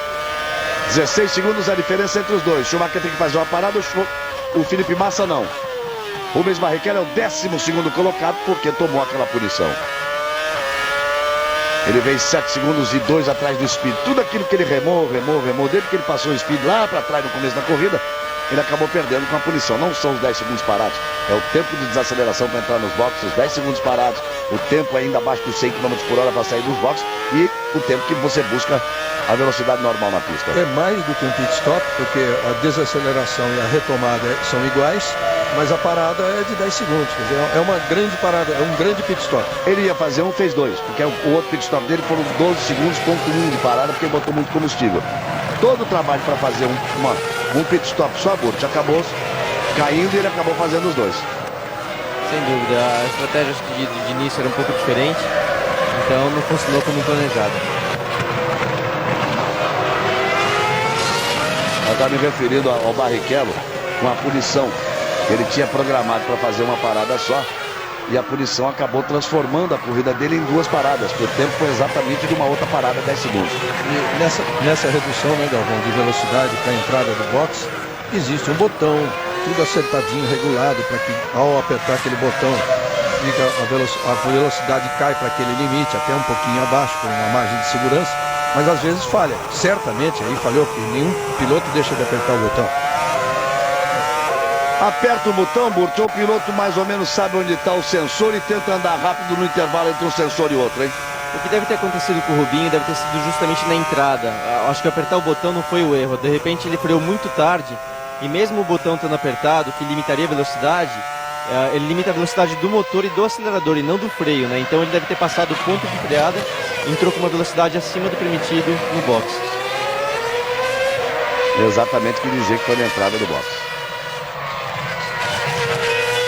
16 segundos a diferença entre os dois. Schumacher tem que fazer uma parada, o Felipe Massa não. Rubens Barrichello é o 12º colocado porque tomou aquela punição. Ele veio 7 segundos e 2 atrás do Speed. Tudo aquilo que ele remou, desde que ele passou o Speed lá para trás no começo da corrida, ele acabou perdendo com a punição. Não são os 10 segundos parados, é o tempo de desaceleração para entrar nos boxes, os 10 segundos parados, o tempo ainda abaixo dos 100 km por hora para sair dos boxes e o tempo que você busca a velocidade normal na pista. É mais do que um pit stop, porque a desaceleração e a retomada são iguais, mas a parada é de 10 segundos. Quer dizer, é uma grande parada, é um grande pit stop. Ele ia fazer um, fez 2, porque o outro pit stop dele foram 12 segundos, ponto 1 de parada, porque ele botou muito combustível. Todo o trabalho para fazer um pit stop só, Burt, acabou caindo e ele acabou fazendo os dois. Sem dúvida, a estratégia de início era um pouco diferente, então não funcionou como planejado. Eu estava me referindo ao Barrichello com a punição que ele tinha programado para fazer uma parada só, e a punição acabou transformando a corrida dele em 2 paradas, porque o tempo foi exatamente de uma outra parada, 10 segundos. E nessa redução, né, Galvão, de velocidade para a entrada do box, existe um botão, tudo acertadinho, regulado, para que ao apertar aquele botão, a velocidade cai para aquele limite, até um pouquinho abaixo, com uma margem de segurança, mas às vezes falha. Certamente aí falhou, porque nenhum piloto deixa de apertar o botão. Aperta o botão, Burt, o piloto mais ou menos sabe onde está o sensor e tenta andar rápido no intervalo entre um sensor e outro, hein? O que deve ter acontecido com o Rubinho deve ter sido justamente na entrada. Acho que apertar o botão não foi o erro. De repente ele freou muito tarde e mesmo o botão estando apertado, que limitaria a velocidade, ele limita a velocidade do motor e do acelerador e não do freio, né? Então ele deve ter passado o ponto de freada e entrou com uma velocidade acima do permitido no box. Exatamente o que dizer que foi na entrada do box.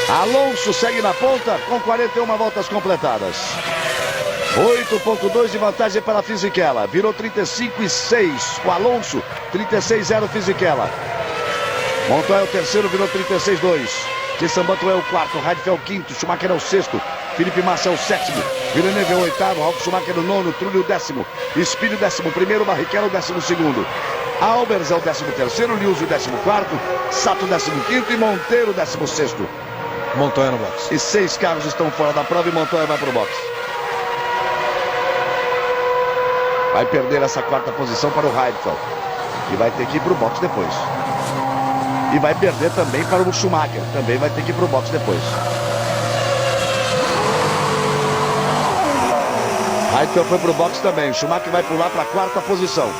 Alonso segue na ponta com 41 voltas completadas. 8,2 de vantagem para a Fisichella. Virou 35,6 o Alonso. 36,0 Fisichella. Montoya é o terceiro, virou 36,2. Jason Button é o quarto. Heidfeld é o quinto. Schumacher é o sexto. Felipe Massa é o sétimo. Villeneuve é o oitavo. Ralf Schumacher é o nono. Trulli o 10º. Speed o 11º. Barrichello o 12º. Albers é o 13º. Lewis o 14º. Sato o 15º. E Monteiro o 16º. Montoya no box. E 6 carros estão fora da prova e Montoya vai para o box. Vai perder essa 4ª posição para o Heidfeld. E vai ter que ir para o box depois. E vai perder também para o Schumacher. Também vai ter que ir para o box depois. Heidfeld foi para o box também. O Schumacher vai pular para a 4ª posição.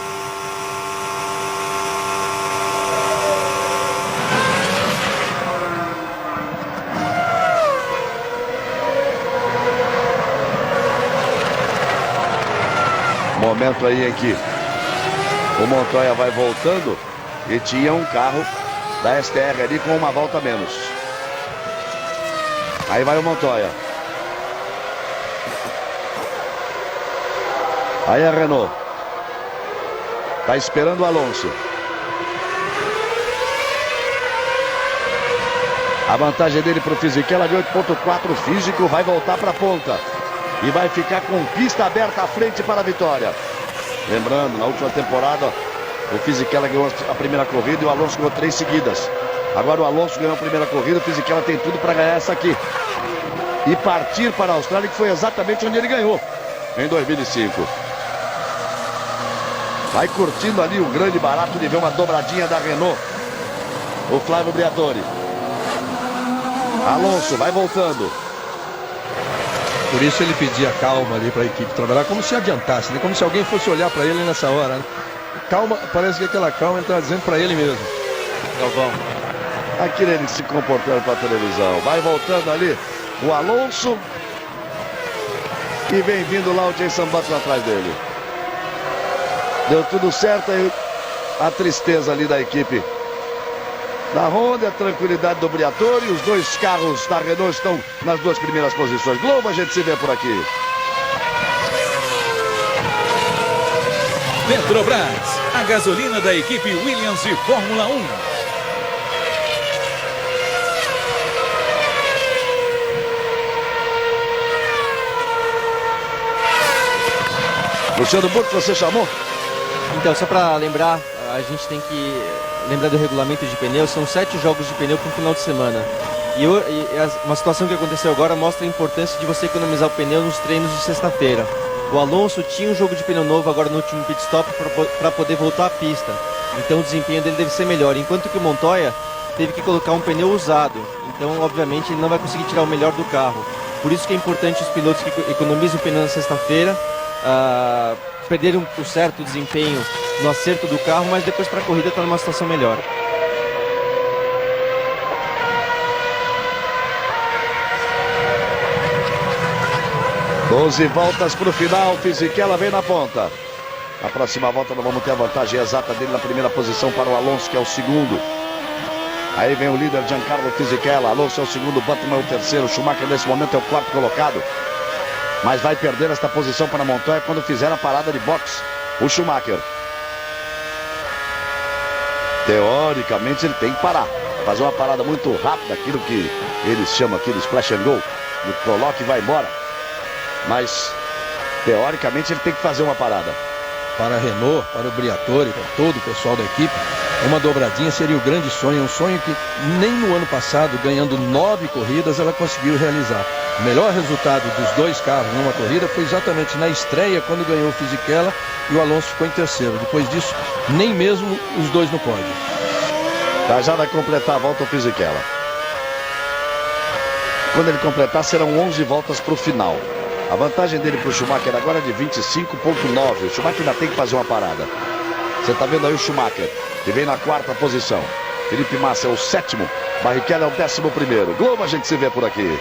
Momento aí em que o Montoya vai voltando e tinha um carro da STR ali com uma volta a menos. Aí vai o Montoya. Aí a Renault. Tá esperando o Alonso. A vantagem dele para o Fisichella de 8,4. O Físico vai voltar para a ponta. E vai ficar com pista aberta à frente para a vitória. Lembrando, na última temporada, o Fisichella ganhou a primeira corrida e o Alonso ganhou 3 seguidas. Agora o Alonso ganhou a primeira corrida, o Fisichella tem tudo para ganhar essa aqui. E partir para a Austrália, que foi exatamente onde ele ganhou, em 2005. Vai curtindo ali o grande barato de ver uma dobradinha da Renault. O Flávio Briatore. Alonso vai voltando. Por isso ele pedia calma ali para a equipe trabalhar, como se adiantasse, né? Como se alguém fosse olhar para ele nessa hora, né? Calma, parece que aquela calma ele está dizendo para ele mesmo. Galvão. Aquele ele se comportando para a televisão. Vai voltando ali o Alonso. E vem vindo lá o Jason Button atrás dele. Deu tudo certo aí. A tristeza ali da equipe da Honda, a tranquilidade do Briatore. Os dois carros da Renault estão nas duas primeiras posições. Globo, a gente se vê por aqui. Petrobras, a gasolina da equipe Williams de Fórmula 1. Luciano Burto, você chamou? Então, só para lembrar, a gente tem que lembrar do regulamento de pneu. São 7 jogos de pneu por final de semana. Uma situação que aconteceu agora mostra a importância de você economizar o pneu nos treinos de sexta-feira. O Alonso tinha um jogo de pneu novo agora no último pit stop para poder voltar à pista. Então o desempenho dele deve ser melhor. Enquanto que o Montoya teve que colocar um pneu usado. Então, obviamente, ele não vai conseguir tirar o melhor do carro. Por isso que é importante os pilotos que economizem o pneu na sexta-feira perderam o certo desempenho no acerto do carro, mas depois para a corrida está numa situação melhor. Doze voltas para o final, Fisichella vem na ponta. Na próxima volta nós vamos ter a vantagem exata dele na primeira posição para o Alonso, que é o segundo. Aí vem o líder Giancarlo Fisichella, Alonso é o segundo, Button é o terceiro, Schumacher nesse momento é o quarto colocado. Mas vai perder esta posição para Montoya quando fizer a parada de boxe. O Schumacher. Teoricamente ele tem que parar. Fazer uma parada muito rápida, aquilo que eles chamam aqui de splash and go. Ele coloca e vai embora. Mas, teoricamente, ele tem que fazer uma parada. Para a Renault, para o Briatore, para todo o pessoal da equipe, uma dobradinha seria o grande sonho. Um sonho que nem no ano passado, ganhando 9 corridas, ela conseguiu realizar. O melhor resultado dos dois carros numa corrida foi exatamente na estreia, quando ganhou o Fisichella e o Alonso ficou em terceiro. Depois disso, nem mesmo os dois no pódio. Já vai completar a volta o Fisichella. Quando ele completar, serão 11 voltas para o final. A vantagem dele para o Schumacher agora é de 25,9. O Schumacher ainda tem que fazer uma parada. Você está vendo aí o Schumacher, que vem na quarta posição. Felipe Massa é o sétimo. Barrichello é o 11º. Globo, a gente se vê por aqui.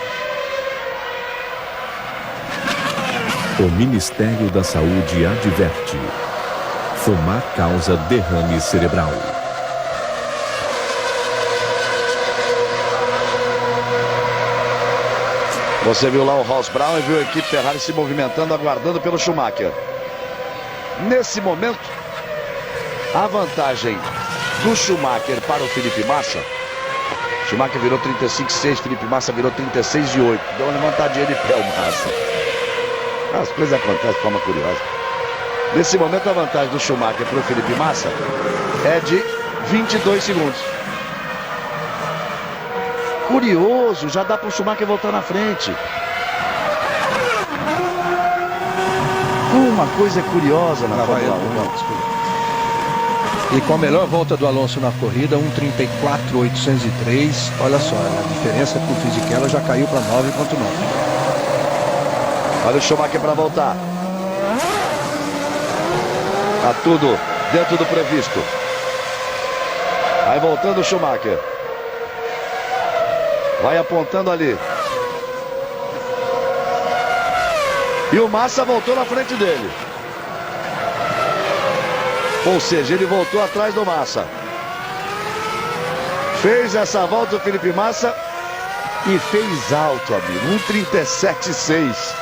O Ministério da Saúde adverte: fumar causa derrame cerebral. Você viu lá o Ross Brown e viu a equipe Ferrari se movimentando, aguardando pelo Schumacher. Nesse momento, a vantagem do Schumacher para o Felipe Massa. Schumacher virou 35,6, Felipe Massa virou 36,8. Deu uma levantadinha de pé o Massa. As coisas acontecem de forma curiosa. Nesse momento, a vantagem do Schumacher para o Felipe Massa é de 22 segundos. Curioso, já dá para o Schumacher voltar na frente. Uma coisa curiosa na Fórmula 1. E com a melhor volta do Alonso na corrida, 1:34.803. Olha só, a diferença com o Fisichella já caiu para 9,9. Olha o Schumacher para voltar. Tá tudo dentro do previsto. Vai voltando o Schumacher. Vai apontando ali. E o Massa voltou na frente dele. Ou seja, ele voltou atrás do Massa. Fez essa volta o Felipe Massa e fez alto, amigo. 1:37,6.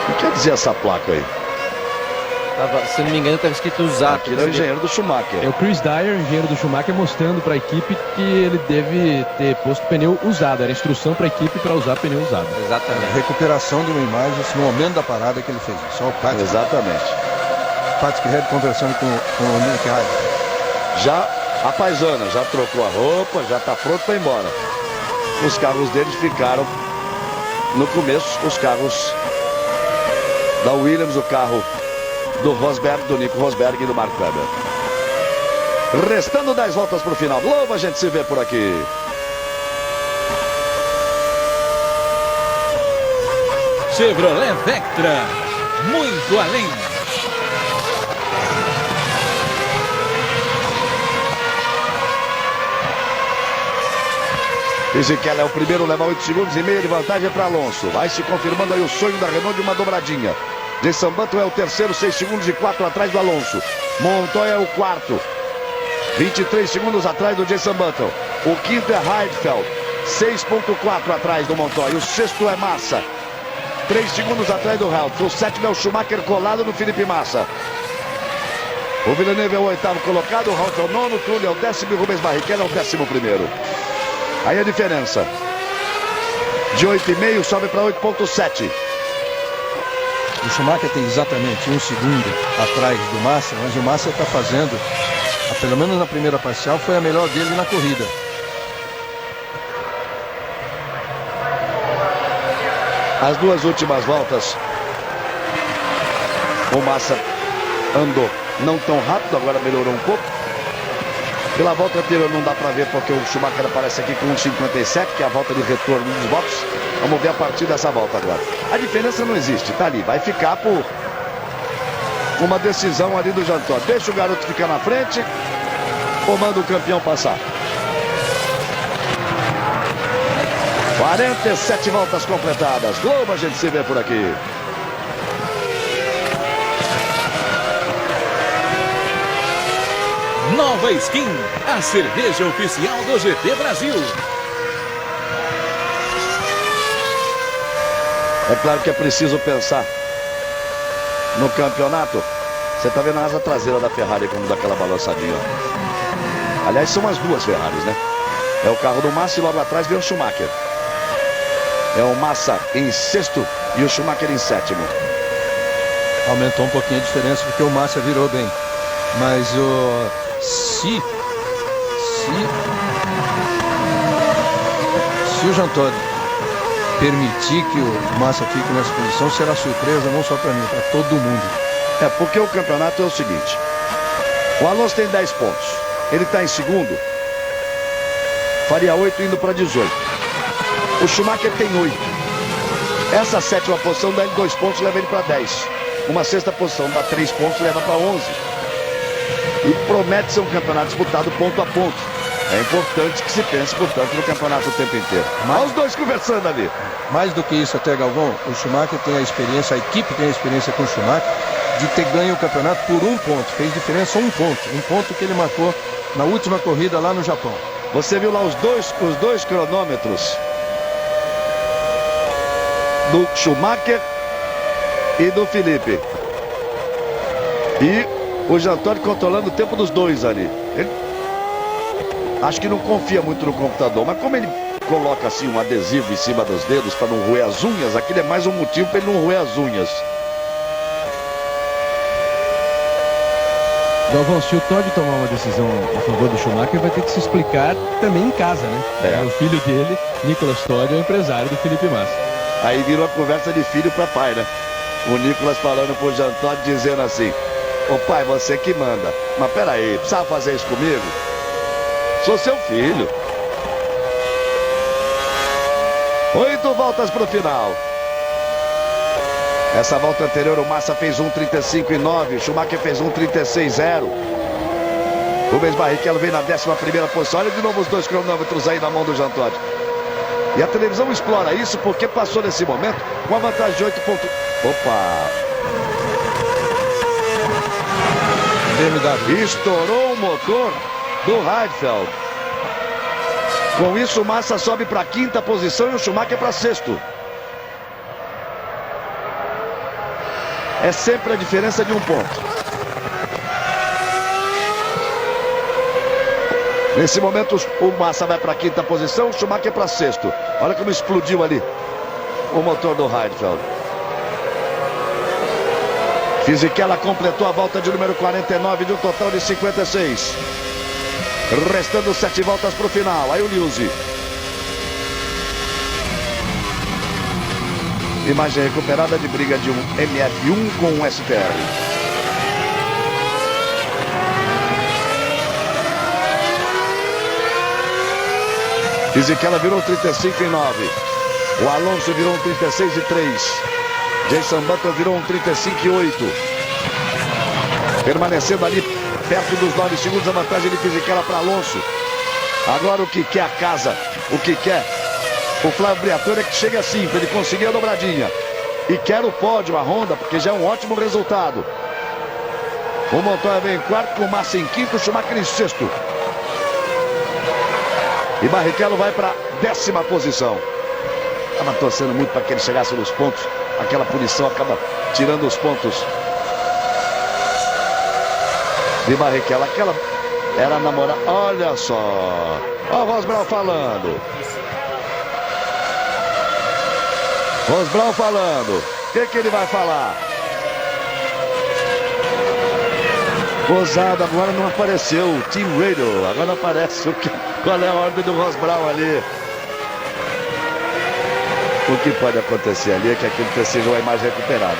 O que quer dizer essa placa aí? Se não me engano, estava escrito usado. Aqui é o engenheiro do Schumacher. É o Chris Dyer, engenheiro do Schumacher, mostrando para a equipe que ele deve ter posto pneu usado. Era instrução para a equipe para usar pneu usado. Exatamente. A recuperação de uma imagem no momento da parada que ele fez. Só o Patrick. Exatamente. Patrick Red conversando com o Nick Hyde. Já a paisana, já trocou a roupa, já está pronto para ir embora. Os carros deles ficaram no começo, os carros da Williams, o carro do Rosberg, do Nico Rosberg e do Mark Webber. Restando 10 voltas para o final. Logo a gente se vê por aqui. Chevrolet Vectra, muito além. Fisichella é o primeiro, leva 8 segundos e meio de vantagem para Alonso. Vai se confirmando aí o sonho da Renault de uma dobradinha. Jason Button é o terceiro, 6 segundos e 4 atrás do Alonso. Montoya é o quarto, 23 segundos atrás do Jason Button. O quinto é Heidfeld, 6.4 atrás do Montoya. O sexto é Massa, 3 segundos atrás do Helmut. O sétimo é o Schumacher colado no Felipe Massa. O Villeneuve é o oitavo colocado, o Helmut é o nono, o Trulli é o décimo e o Rubens Barrichello é o 11º. Aí a diferença de 8,5 sobe para 8,7. O Schumacher tem exatamente 1 segundo atrás do Massa, mas o Massa está fazendo, pelo menos na primeira parcial, foi a melhor dele na corrida. As duas últimas voltas, o Massa andou não tão rápido, agora melhorou um pouco. Pela volta anterior não dá para ver porque o Schumacher aparece aqui com 1,57, que é a volta de retorno dos boxes. Vamos ver a partir dessa volta agora. A diferença não existe, tá ali. Vai ficar por uma decisão ali do Jean Todt. Deixa o garoto ficar na frente ou manda o campeão passar. 47 voltas completadas. Globo, a gente se vê por aqui. Nova Skin, a cerveja oficial do GP Brasil. É claro que é preciso pensar no campeonato. Você tá vendo a asa traseira da Ferrari como dá aquela balançadinha. Aliás, são as duas Ferraris, né? É o carro do Massa e logo atrás vem o Schumacher. É o Massa em sexto e o Schumacher em sétimo. Aumentou um pouquinho a diferença porque o Massa virou bem. Mas se o Jean Todt permitir que o Massa fique nessa posição, será surpresa não só para mim, para todo mundo. É porque o campeonato é o seguinte: o Alonso tem 10 pontos, ele está em segundo, faria 8 indo para 18. O Schumacher tem 8. Essa sétima posição dá ele 2 pontos, leva ele para 10. Uma sexta posição dá 3 pontos, leva para 11. E promete ser um campeonato disputado ponto a ponto. É importante que se pense, portanto, no campeonato o tempo inteiro. Olha os dois conversando ali. Mais do que isso até, Galvão, o Schumacher tem a experiência, a equipe tem a experiência com o Schumacher de ter ganho o campeonato por 1 ponto. Fez diferença 1 ponto. 1 ponto que ele marcou na última corrida lá no Japão. Você viu lá os dois cronômetros do Schumacher e do Felipe. E o Jean Todt controlando o tempo dos dois ali. Ele acho que não confia muito no computador, mas como ele coloca assim um adesivo em cima dos dedos para não roer as unhas, aquilo é mais um motivo para ele não roer as unhas. Galvão, se o Todt tomar uma decisão a favor do Schumacher, vai ter que se explicar também em casa, né? O filho dele, Nicolas Todt, é o empresário do Felipe Massa. Aí virou a conversa de filho para pai, né? O Nicolas falando pro Jean Todt, dizendo assim: ô pai, você que manda. Mas peraí, precisava fazer isso comigo? Sou seu filho. 8 voltas pro final. Essa volta anterior o Massa fez 1:35,9. O Schumacher fez 1:36,0. O Rubens Barrichello vem na 11ª posição. Olha de novo os dois cronômetros aí na mão do Jean Todt. E a televisão explora isso porque passou nesse momento com a vantagem de 8 pontos. Opa! BMW. Estourou o motor do Heidfeld. Com isso o Massa sobe para a 5ª posição e o Schumacher para 6º. É sempre a diferença de 1 ponto. Nesse momento o Massa vai para a 5ª posição, o Schumacher para 6º. Olha como explodiu ali o motor do Heidfeld. Fisichella completou a volta de número 49 de um total de 56. Restando 7 voltas para o final. Aí o Liuzzi. Imagem recuperada de briga de um MF1 com um STR. Fisichella virou 35,9. O Alonso virou um 36,3. Jason Button virou um 35,8. Permanecendo ali perto dos 9 segundos a vantagem de Fisichella para Alonso. Agora o que quer a casa, o que quer o Flávio Briatore é que chegue assim, para ele conseguir a dobradinha. E quer o pódio, a Honda, porque já é um ótimo resultado. O Montoya vem em quarto, com o Massa em quinto, o Schumacher em sexto. E Barrichello vai para 10ª posição. Estava torcendo muito para que ele chegasse nos pontos. Aquela punição acaba tirando os pontos de Barrichello. Aquela era a namorada. Olha só. Olha o Ross Brawn falando. Ross Brawn falando. O que ele vai falar? Rosado, agora não apareceu o Team Radio. Agora não aparece qual é a ordem do Ross Brawn ali. O que pode acontecer ali é que aquilo precisa uma imagem recuperada.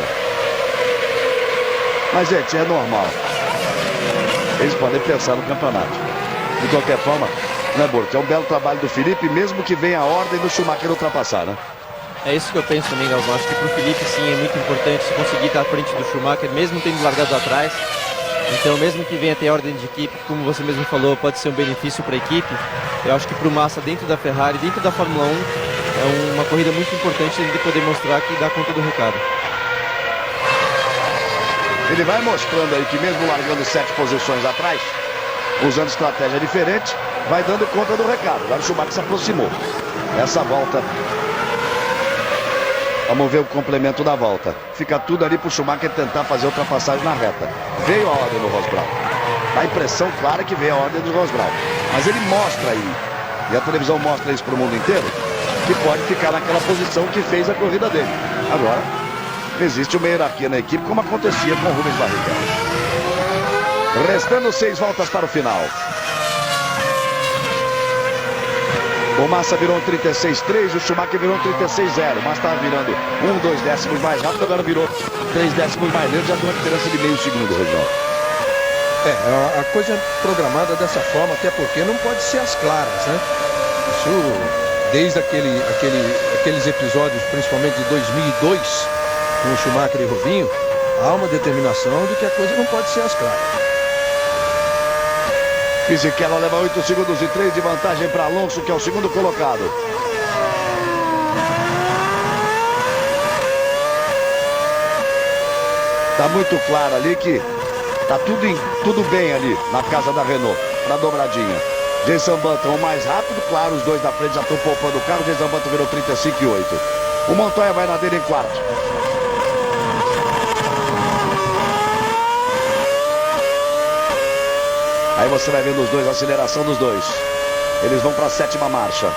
Mas, gente, é normal. Eles podem pensar no campeonato. De qualquer forma, né, Borto? É um belo trabalho do Felipe, mesmo que venha a ordem do Schumacher ultrapassar, né? É isso que eu penso também, Galvão. Acho que para o Felipe, sim, é muito importante conseguir estar à frente do Schumacher, mesmo tendo largado atrás. Então, mesmo que venha ter ordem de equipe, como você mesmo falou, pode ser um benefício para a equipe. Eu acho que para o Massa, dentro da Ferrari, dentro da Fórmula 1, é uma corrida muito importante ele poder mostrar que dá conta do recado. Ele vai mostrando aí que mesmo largando 7 posições atrás, usando estratégia diferente, vai dando conta do recado. Agora o Schumacher se aproximou. Essa volta, vamos ver o complemento da volta. Fica tudo ali para o Schumacher tentar fazer ultrapassagem na reta. Veio a ordem do Ross Brawn. Dá a impressão clara que veio a ordem do Ross Brawn. Mas ele mostra aí, e a televisão mostra isso para o mundo inteiro, que pode ficar naquela posição que fez a corrida dele. Agora, existe uma hierarquia na equipe, como acontecia com o Rubens Barrichello. Restando 6 voltas para o final. O Massa virou um 36,3, o Schumacher virou um 36,0. O Massa estava virando 2 décimos mais rápido, agora virou 3 décimos mais lento, já deu uma diferença de meio segundo, Reginaldo. A coisa é programada dessa forma, até porque não pode ser às claras, né? Isso, desde aqueles episódios, principalmente de 2002, com o Schumacher e Rubinho, há uma determinação de que a coisa não pode ser às claras. Fisichella leva 8 segundos e 3 de vantagem para Alonso, que é o segundo colocado. Tá muito claro ali que tá tudo bem ali na casa da Renault, na dobradinha. Jason Button o mais rápido, claro, os dois da frente já estão poupando o carro. Jason Button virou 35,8. O Montoya vai na dele em quarto. Aí você vai vendo os dois, a aceleração dos dois. Eles vão para a 7ª marcha.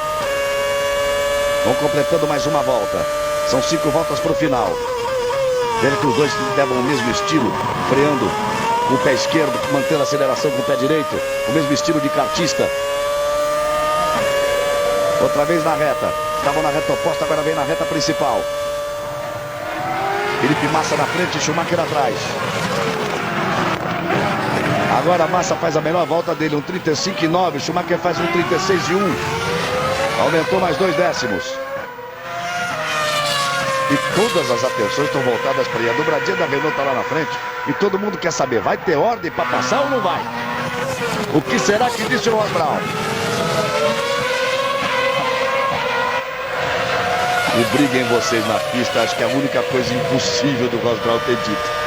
Vão completando mais uma volta. São 5 voltas para o final. Vendo que os dois levam o mesmo estilo, freando com o pé esquerdo, mantendo a aceleração com o pé direito. O mesmo estilo de kartista. Outra vez na reta. Estavam na reta oposta, agora vem na reta principal. Felipe Massa na frente, Schumacher atrás. Agora a Massa faz a melhor volta dele, um 35,9. Schumacher faz um 36,1. Aumentou mais 2 décimos. E todas as atenções estão voltadas para ele. A dobradinha da Renault está lá na frente. E todo mundo quer saber, vai ter ordem para passar ou não vai? O que será que disse o Ross Brawn? O briguem vocês na pista, acho que é a única coisa impossível do Ross Brawn ter dito.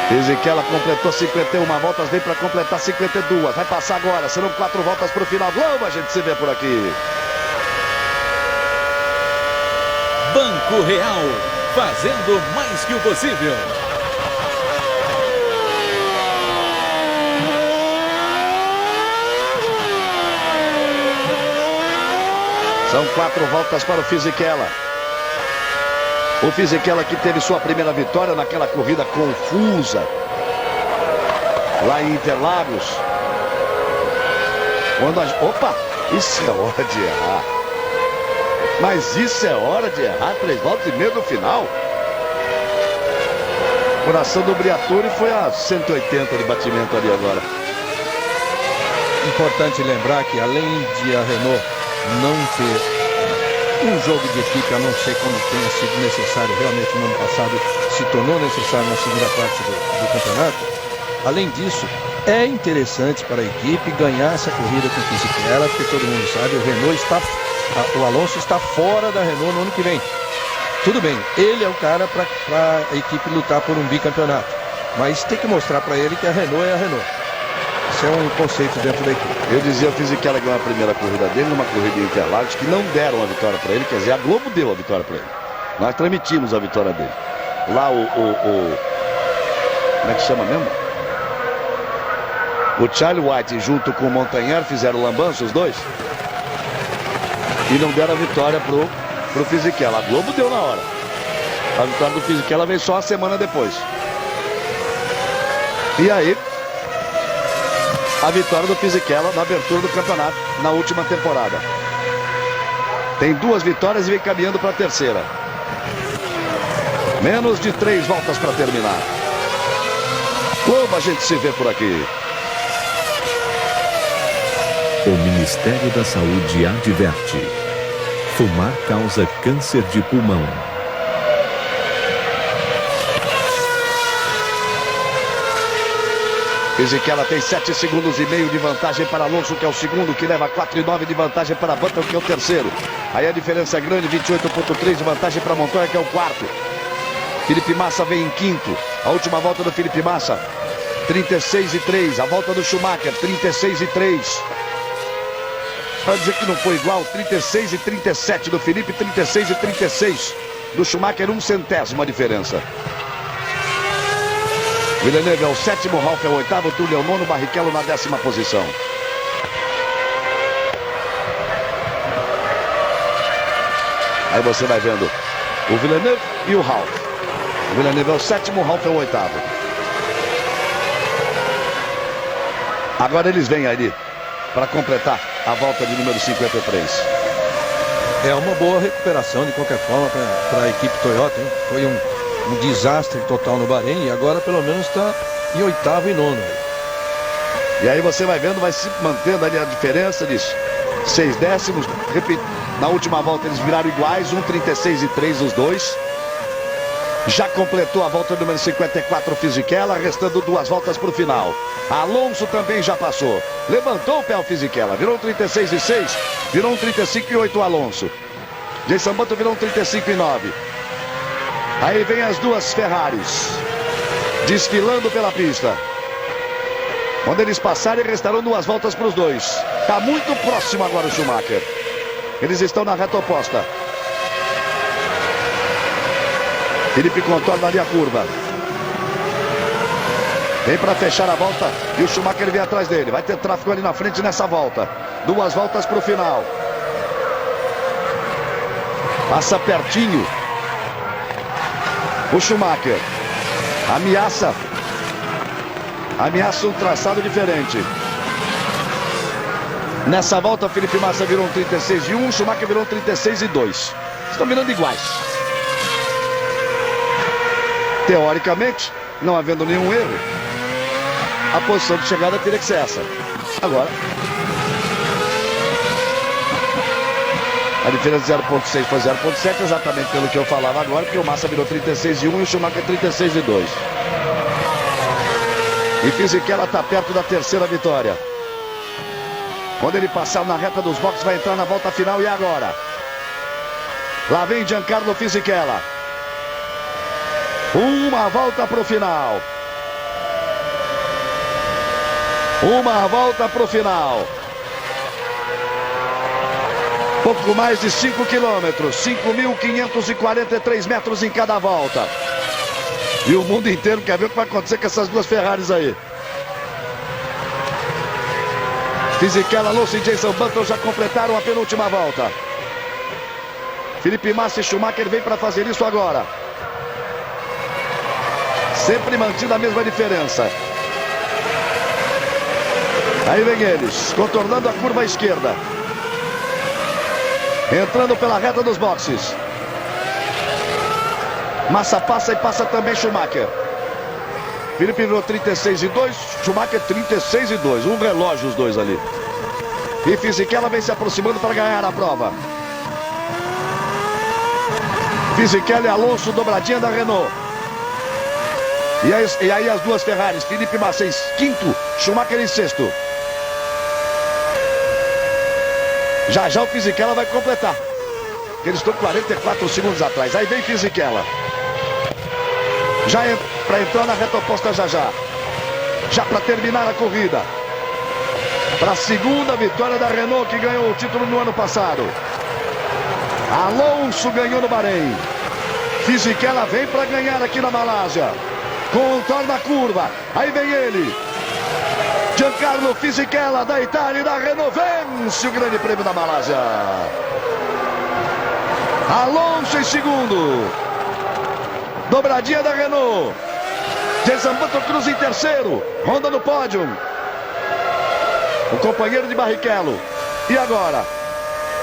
Fisichella completou 51 voltas, vem para completar 52. Vai passar agora, serão 4 voltas para o final. Vamos, a gente se vê por aqui. Banco Real, fazendo mais que o possível. São 4 voltas para o Fisichella. O Fisichella que teve sua primeira vitória naquela corrida confusa lá em Interlagos. Opa, isso é hora de errar. Mas isso é hora de errar, 3 voltas e meia no final. O coração do Briatore foi a 180 de batimento ali agora. Importante lembrar que além de a Renault não ter um jogo de equipe, a não ser quando tenha sido necessário, realmente no ano passado se tornou necessário na segunda parte do campeonato. Além disso, é interessante para a equipe ganhar essa corrida com o Fisichella, porque todo mundo sabe, o Alonso está fora da Renault no ano que vem. Tudo bem, ele é o cara para a equipe lutar por um bicampeonato, mas tem que mostrar para ele que a Renault é a Renault. Isso é um conceito dentro da equipe. Eu dizia o Fisichella ganhou a primeira corrida dele, numa corrida em Interlagos, que não deram a vitória para ele, quer dizer, a Globo deu a vitória para ele. Nós transmitimos a vitória dele. Lá como é que chama mesmo? O Charlie White junto com o Montagnard fizeram o lambanço, os dois, e não deram a vitória pro Fisichella. A Globo deu na hora. A vitória do Fisichella veio só uma semana depois. E aí, a vitória do Fisichella na abertura do campeonato na última temporada. Tem 2 vitórias e vem caminhando para a terceira. Menos de 3 voltas para terminar. Como a gente se vê por aqui. O Ministério da Saúde adverte: fumar causa câncer de pulmão. Fisichella tem 7 segundos e meio de vantagem para Alonso, que é o segundo, que leva 4,9 de vantagem para Button, que é o terceiro. Aí a diferença é grande, 28,3 de vantagem para Montoya, que é o quarto. Felipe Massa vem em quinto. A última volta do Felipe Massa, 36,3. A volta do Schumacher, 36,3. Para dizer que não foi igual, 36 e 37 do Felipe, 36 e 36 do Schumacher, 1 centésimo a diferença. Villeneuve é o 7º, Ralf é o 8º, Túlio é o 9º, Barrichello na 10ª posição. Aí você vai vendo o Villeneuve e o Ralf. O Villeneuve é o 7º, o Ralf é o 8º. Agora eles vêm ali para completar a volta de número 53. É uma boa recuperação de qualquer forma para a equipe Toyota, hein? Foi um desastre total no Bahrein e agora pelo menos está em 8º e 9º. E aí você vai vendo, vai se mantendo ali a diferença de 6 décimos. Na última volta eles viraram iguais, 1,36,3 os dois. Já completou a volta número 54 Fisichella, restando 2 voltas para o final. Alonso também já passou. Levantou o pé o Fisichella, virou 36,6, virou 35,8 o Alonso. Jason Button virou 35,9. Aí vem as 2 Ferraris desfilando pela pista. Quando eles passarem, restarão 2 voltas para os dois. Está muito próximo agora o Schumacher. Eles estão na reta oposta. Felipe contorna ali a curva. Vem para fechar a volta e o Schumacher vem atrás dele. Vai ter tráfego ali na frente nessa volta. 2 voltas para o final. Passa pertinho o Schumacher. Ameaça um traçado diferente. Nessa volta, Felipe Massa virou 36,1, o Schumacher virou 36,2. Estão virando iguais. Teoricamente, não havendo nenhum erro, a posição de chegada teria que ser essa. Agora, a diferença de 0,6 foi 0,7, exatamente pelo que eu falava agora, porque o Massa virou 36,1 e o Schumacher 36,2. E Fisichella está perto da terceira vitória. Quando ele passar na reta dos boxes, vai entrar na volta final. E agora? Lá vem Giancarlo Fisichella. Uma volta para o final. Uma volta para o final. Pouco mais de 5 quilômetros. 5.543 metros em cada volta. E o mundo inteiro quer ver o que vai acontecer com essas 2 Ferraris aí. Fisichella, Alonso e Jason Button já completaram a penúltima volta. Felipe Massa e Schumacher vem para fazer isso agora. Sempre mantida a mesma diferença. Aí vem eles, contornando a curva à esquerda. Entrando pela reta dos boxes. Massa passa e passa também Schumacher. Felipe virou 36-2, Schumacher 36-2. Um relógio os dois ali. E Fisichella vem se aproximando para ganhar a prova. Fisichella e Alonso, dobradinha da Renault. E aí as duas Ferraris, Felipe Massa em quinto, Schumacher em sexto. Já o Fisichella vai completar. Eles estão 44 segundos atrás. Aí vem Fisichella. Já para entrar na reta oposta já para terminar a corrida. Para a segunda vitória da Renault, que ganhou o título no ano passado. Alonso ganhou no Bahrein. Fisichella vem para ganhar aqui na Malásia. Contorna a curva. Aí vem ele. Giancarlo Fisichella da Itália e da Renault vence o Grande Prêmio da Malásia. Alonso em segundo. Dobradinha da Renault. Jenson Button cruza em terceiro. Honda no pódio. O companheiro de Barrichello. E agora?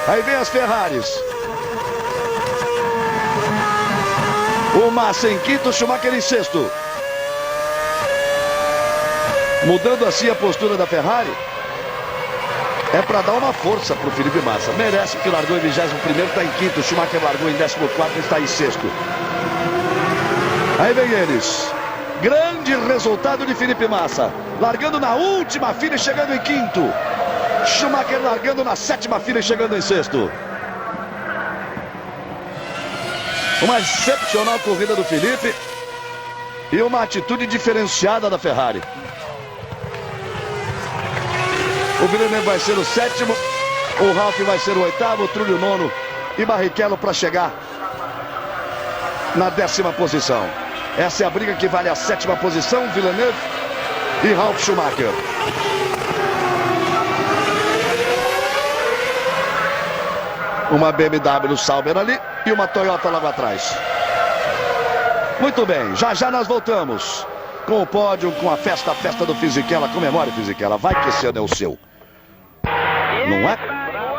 Aí vem as Ferraris. O Massa em quinto, Schumacher em sexto. Mudando assim a postura da Ferrari. É para dar uma força para o Felipe Massa. Merece, porque largou em 21º, está em quinto. Schumacher largou em 14º e está em sexto. Aí vem eles. Grande resultado de Felipe Massa. Largando na última fila e chegando em quinto. Schumacher largando na sétima fila e chegando em sexto. Uma excepcional corrida do Felipe. E uma atitude diferenciada da Ferrari. O Villeneuve vai ser o sétimo. O Ralf vai ser o oitavo. O Trulli o nono. E Barrichello para chegar na 10ª posição. Essa é a briga que vale a 7ª posição. Villeneuve e Ralf Schumacher. Uma BMW Sauber ali e uma Toyota logo atrás. Muito bem, já nós voltamos com o pódio, com a festa do Fisichella. Comemore, Fisichella, vai que esse ano é o seu. Não é?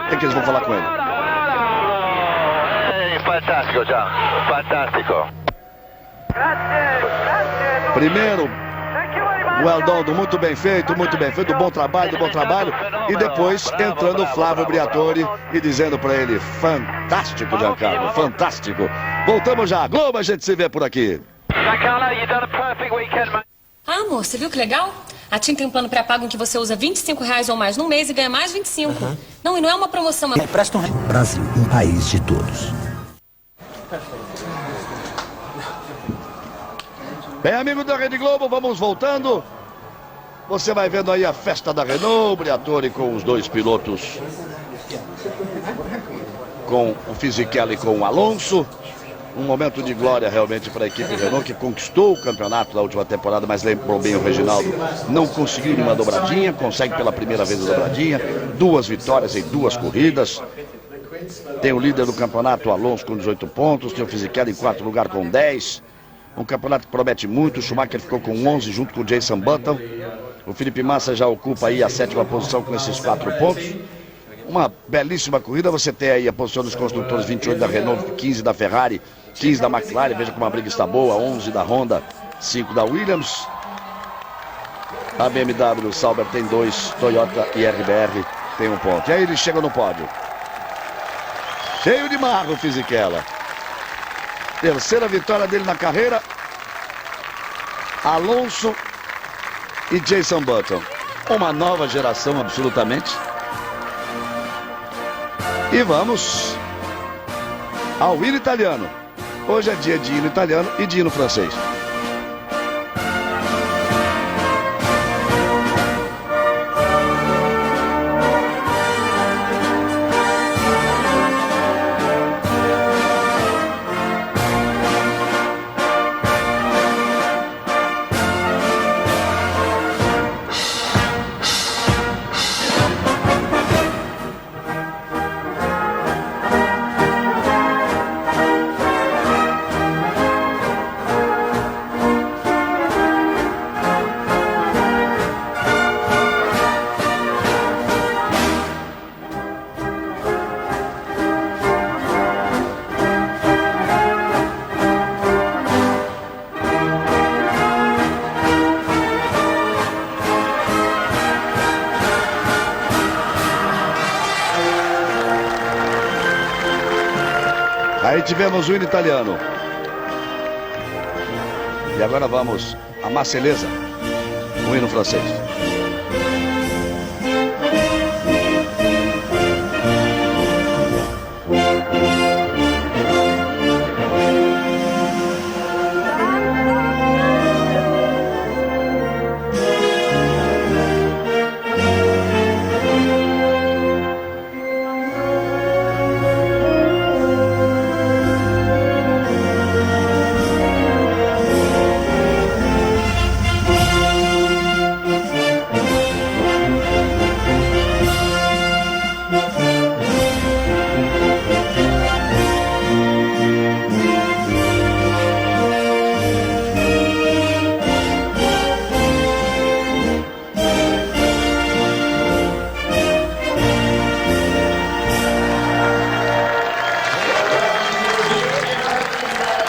O que eles vão falar com ele? Fantástico, John, fantástico. Primeiro, o Eldon, muito bem feito, bom trabalho. E depois entrando o Flávio Briatore e dizendo para ele, fantástico, Giancarlo, fantástico. Voltamos já, Globo, a gente se vê por aqui. Ah, amor, você viu que legal? A TIM tem um plano pré-pago em que você usa R$25 ou mais no mês e ganha mais 25. Não, e não é uma promoção. Brasil, um país de todos. Bem, amigo da Rede Globo, vamos voltando. Você vai vendo aí a festa da Renault, Briatore com os dois pilotos, com o Fisichella e com o Alonso. Um momento de glória realmente para a equipe Renault, que conquistou o campeonato da última temporada, mas lembrou bem o Reginaldo, não conseguiu nenhuma dobradinha, consegue pela primeira vez a dobradinha, 2 vitórias em 2 corridas. Tem o líder do campeonato, o Alonso, com 18 pontos, tem o Fisichella em 4º lugar com 10. Um campeonato que promete muito. O Schumacher ficou com 11 junto com o Jenson Button. O Felipe Massa já ocupa aí a 7ª posição com esses 4 pontos. Uma belíssima corrida. Você tem aí a posição dos construtores, 28 da Renault, 15 da Ferrari, 15 da McLaren. Veja como a briga está boa. 11 da Honda, 5 da Williams. A BMW Sauber tem 2, Toyota e RBR tem 1 ponto. E aí ele chega no pódio. Cheio de marro o Fisichella. 3ª vitória dele na carreira. Alonso e Jenson Button. Uma nova geração absolutamente. E vamos ao hino italiano. Hoje é dia de hino italiano e de hino francês. Aí tivemos o hino italiano. E agora vamos a Marselhesa, o hino francês.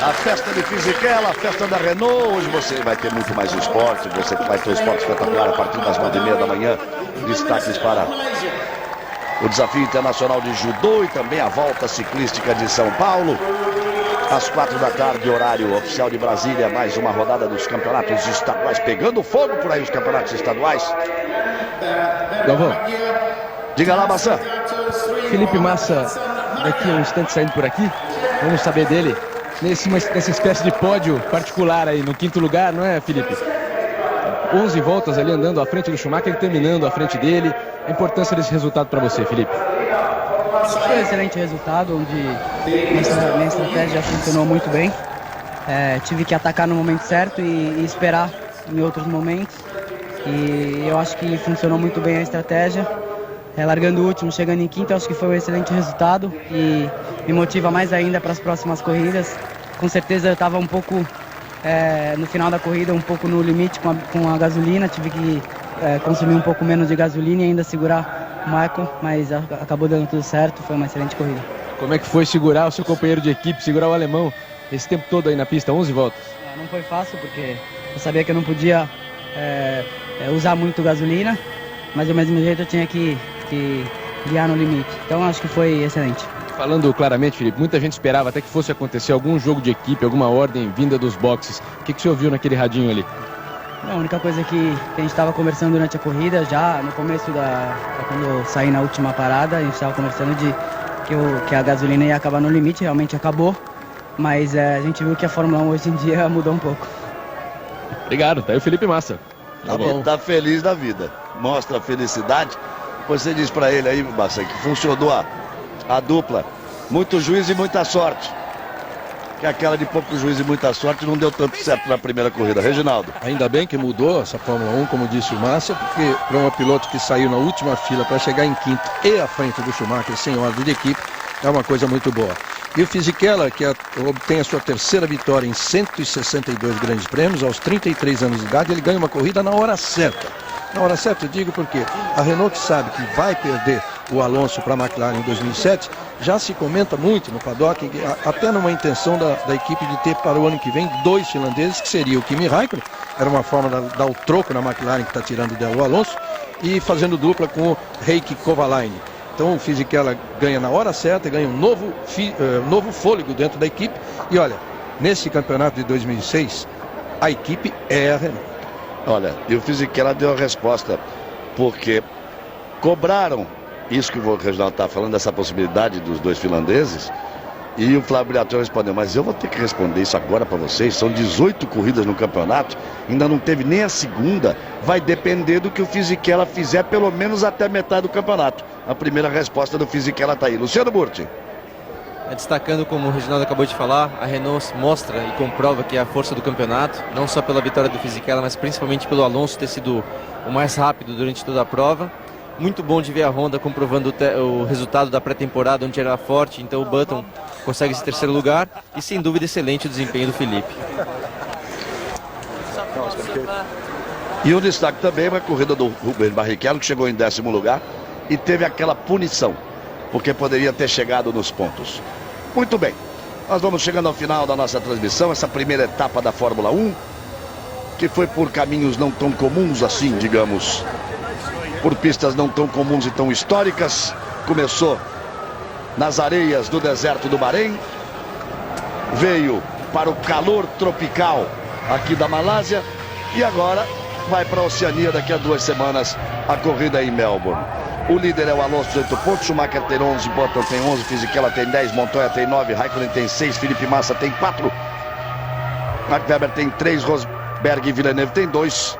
A festa de Fisichella, a festa da Renault. Hoje você vai ter muito mais esporte. Você vai ter o esporte espetacular a partir das 9h30 da manhã. Destaques para o desafio internacional de judô e também a volta ciclística de São Paulo. Às 4 da tarde, horário oficial de Brasília, mais uma rodada dos campeonatos estaduais. Pegando fogo por aí os campeonatos estaduais. Galvão. Diga lá, Maçã. Felipe Massa, daqui a um instante saindo por aqui. Vamos saber dele nessa espécie de pódio particular aí, no 5º lugar, não é, Felipe? 11 voltas ali andando à frente do Schumacher, terminando à frente dele. A importância desse resultado para você, Felipe? Foi um excelente resultado, onde minha estratégia funcionou muito bem. Tive que atacar no momento certo e esperar em outros momentos. E eu acho que funcionou muito bem a estratégia. Largando o último, chegando em quinto, eu acho que foi um excelente resultado e me motiva mais ainda para as próximas corridas. Com certeza eu estava um pouco, no final da corrida, um pouco no limite com a gasolina. Tive que consumir um pouco menos de gasolina e ainda segurar o Michael, mas acabou dando tudo certo, foi uma excelente corrida. Como é que foi segurar o seu companheiro de equipe, segurar o alemão esse tempo todo aí na pista, 11 voltas? Não foi fácil, porque eu sabia que eu não podia usar muito gasolina, mas do mesmo jeito eu tinha que guiar no limite. Então acho que foi excelente. Falando claramente, Felipe, muita gente esperava até que fosse acontecer algum jogo de equipe, alguma ordem vinda dos boxes. O que você ouviu naquele radinho ali? A única coisa que a gente estava conversando durante a corrida, já no começo quando eu saí na última parada, a gente estava conversando que a gasolina ia acabar no limite, realmente acabou, mas a gente viu que a Fórmula 1 hoje em dia mudou um pouco. Obrigado, tá aí o Felipe Massa. Tá bom. Tá feliz da vida, mostra a felicidade. Você diz pra ele aí, Massa, que funcionou a dupla, muito juiz e muita sorte. Que aquela de pouco juiz e muita sorte não deu tanto certo na primeira corrida. Reginaldo. Ainda bem que mudou essa Fórmula 1, como disse o Massa, porque para um piloto que saiu na última fila para chegar em quinto e à frente do Schumacher sem ordem de equipe, é uma coisa muito boa. E o Fisichella, que obtém a sua terceira vitória em 162 grandes prêmios, aos 33 anos de idade, ele ganha uma corrida na hora certa. Na hora certa eu digo porque a Renault, que sabe que vai perder o Alonso para a McLaren em 2007, já se comenta muito no paddock, até numa intenção da equipe de ter para o ano que vem 2 finlandeses, que seria o Kimi Raikkonen, era uma forma de dar o troco na McLaren, que está tirando dela o Alonso, e fazendo dupla com o Heikki Kovalainen. Então o Fisichella ganha na hora certa, ganha um novo fôlego dentro da equipe. E olha, nesse campeonato de 2006, a equipe é a Renault. Olha, e o Fisichella deu a resposta, porque cobraram isso que o Reginaldo está falando, dessa possibilidade dos 2 finlandeses, e o Flávio Briatore respondeu, mas eu vou ter que responder isso agora para vocês, são 18 corridas no campeonato, ainda não teve nem a segunda, vai depender do que o Fisichella fizer, pelo menos até metade do campeonato. A primeira resposta do Fisichella está aí. Luciano Burti. Destacando, como o Reginaldo acabou de falar, a Renault mostra e comprova que é a força do campeonato, não só pela vitória do Fisichella, mas principalmente pelo Alonso ter sido o mais rápido durante toda a prova. Muito bom de ver a Honda comprovando o resultado da pré-temporada, onde era forte, então o Button consegue esse terceiro lugar e sem dúvida excelente o desempenho do Felipe. E o destaque também é a corrida do Rubens Barrichello, que chegou em 10º lugar e teve aquela punição, porque poderia ter chegado nos pontos. Muito bem, nós vamos chegando ao final da nossa transmissão, essa primeira etapa da Fórmula 1, que foi por caminhos não tão comuns assim, digamos, por pistas não tão comuns e tão históricas. Começou nas areias do deserto do Bahrein, veio para o calor tropical aqui da Malásia e agora vai para a Oceania daqui a 2 semanas a corrida em Melbourne. O líder é o Alonso, 18 pontos, Schumacher tem 11, Button tem 11, Fisichella tem 10, Montoya tem 9, Raikkonen tem 6, Felipe Massa tem 4, Mark Webber tem 3, Rosberg e Villeneuve tem 2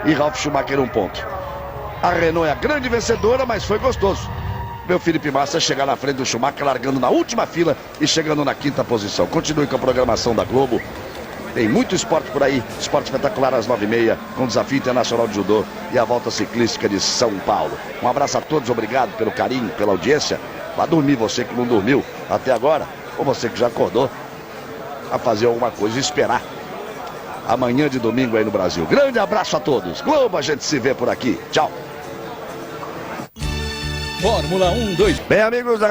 e Ralf Schumacher 1 ponto. A Renault é a grande vencedora, mas foi gostoso. Meu Felipe Massa chegar na frente do Schumacher, largando na última fila e chegando na 5ª posição. Continue com a programação da Globo. Tem muito esporte por aí, esporte espetacular às 9h30, com o Desafio Internacional de Judô e a Volta Ciclística de São Paulo. Um abraço a todos, obrigado pelo carinho, pela audiência. Vá dormir você que não dormiu até agora, ou você que já acordou, a fazer alguma coisa e esperar amanhã de domingo aí no Brasil. Grande abraço a todos. Globo, a gente se vê por aqui. Tchau. Fórmula 1, 2. Bem, amigos da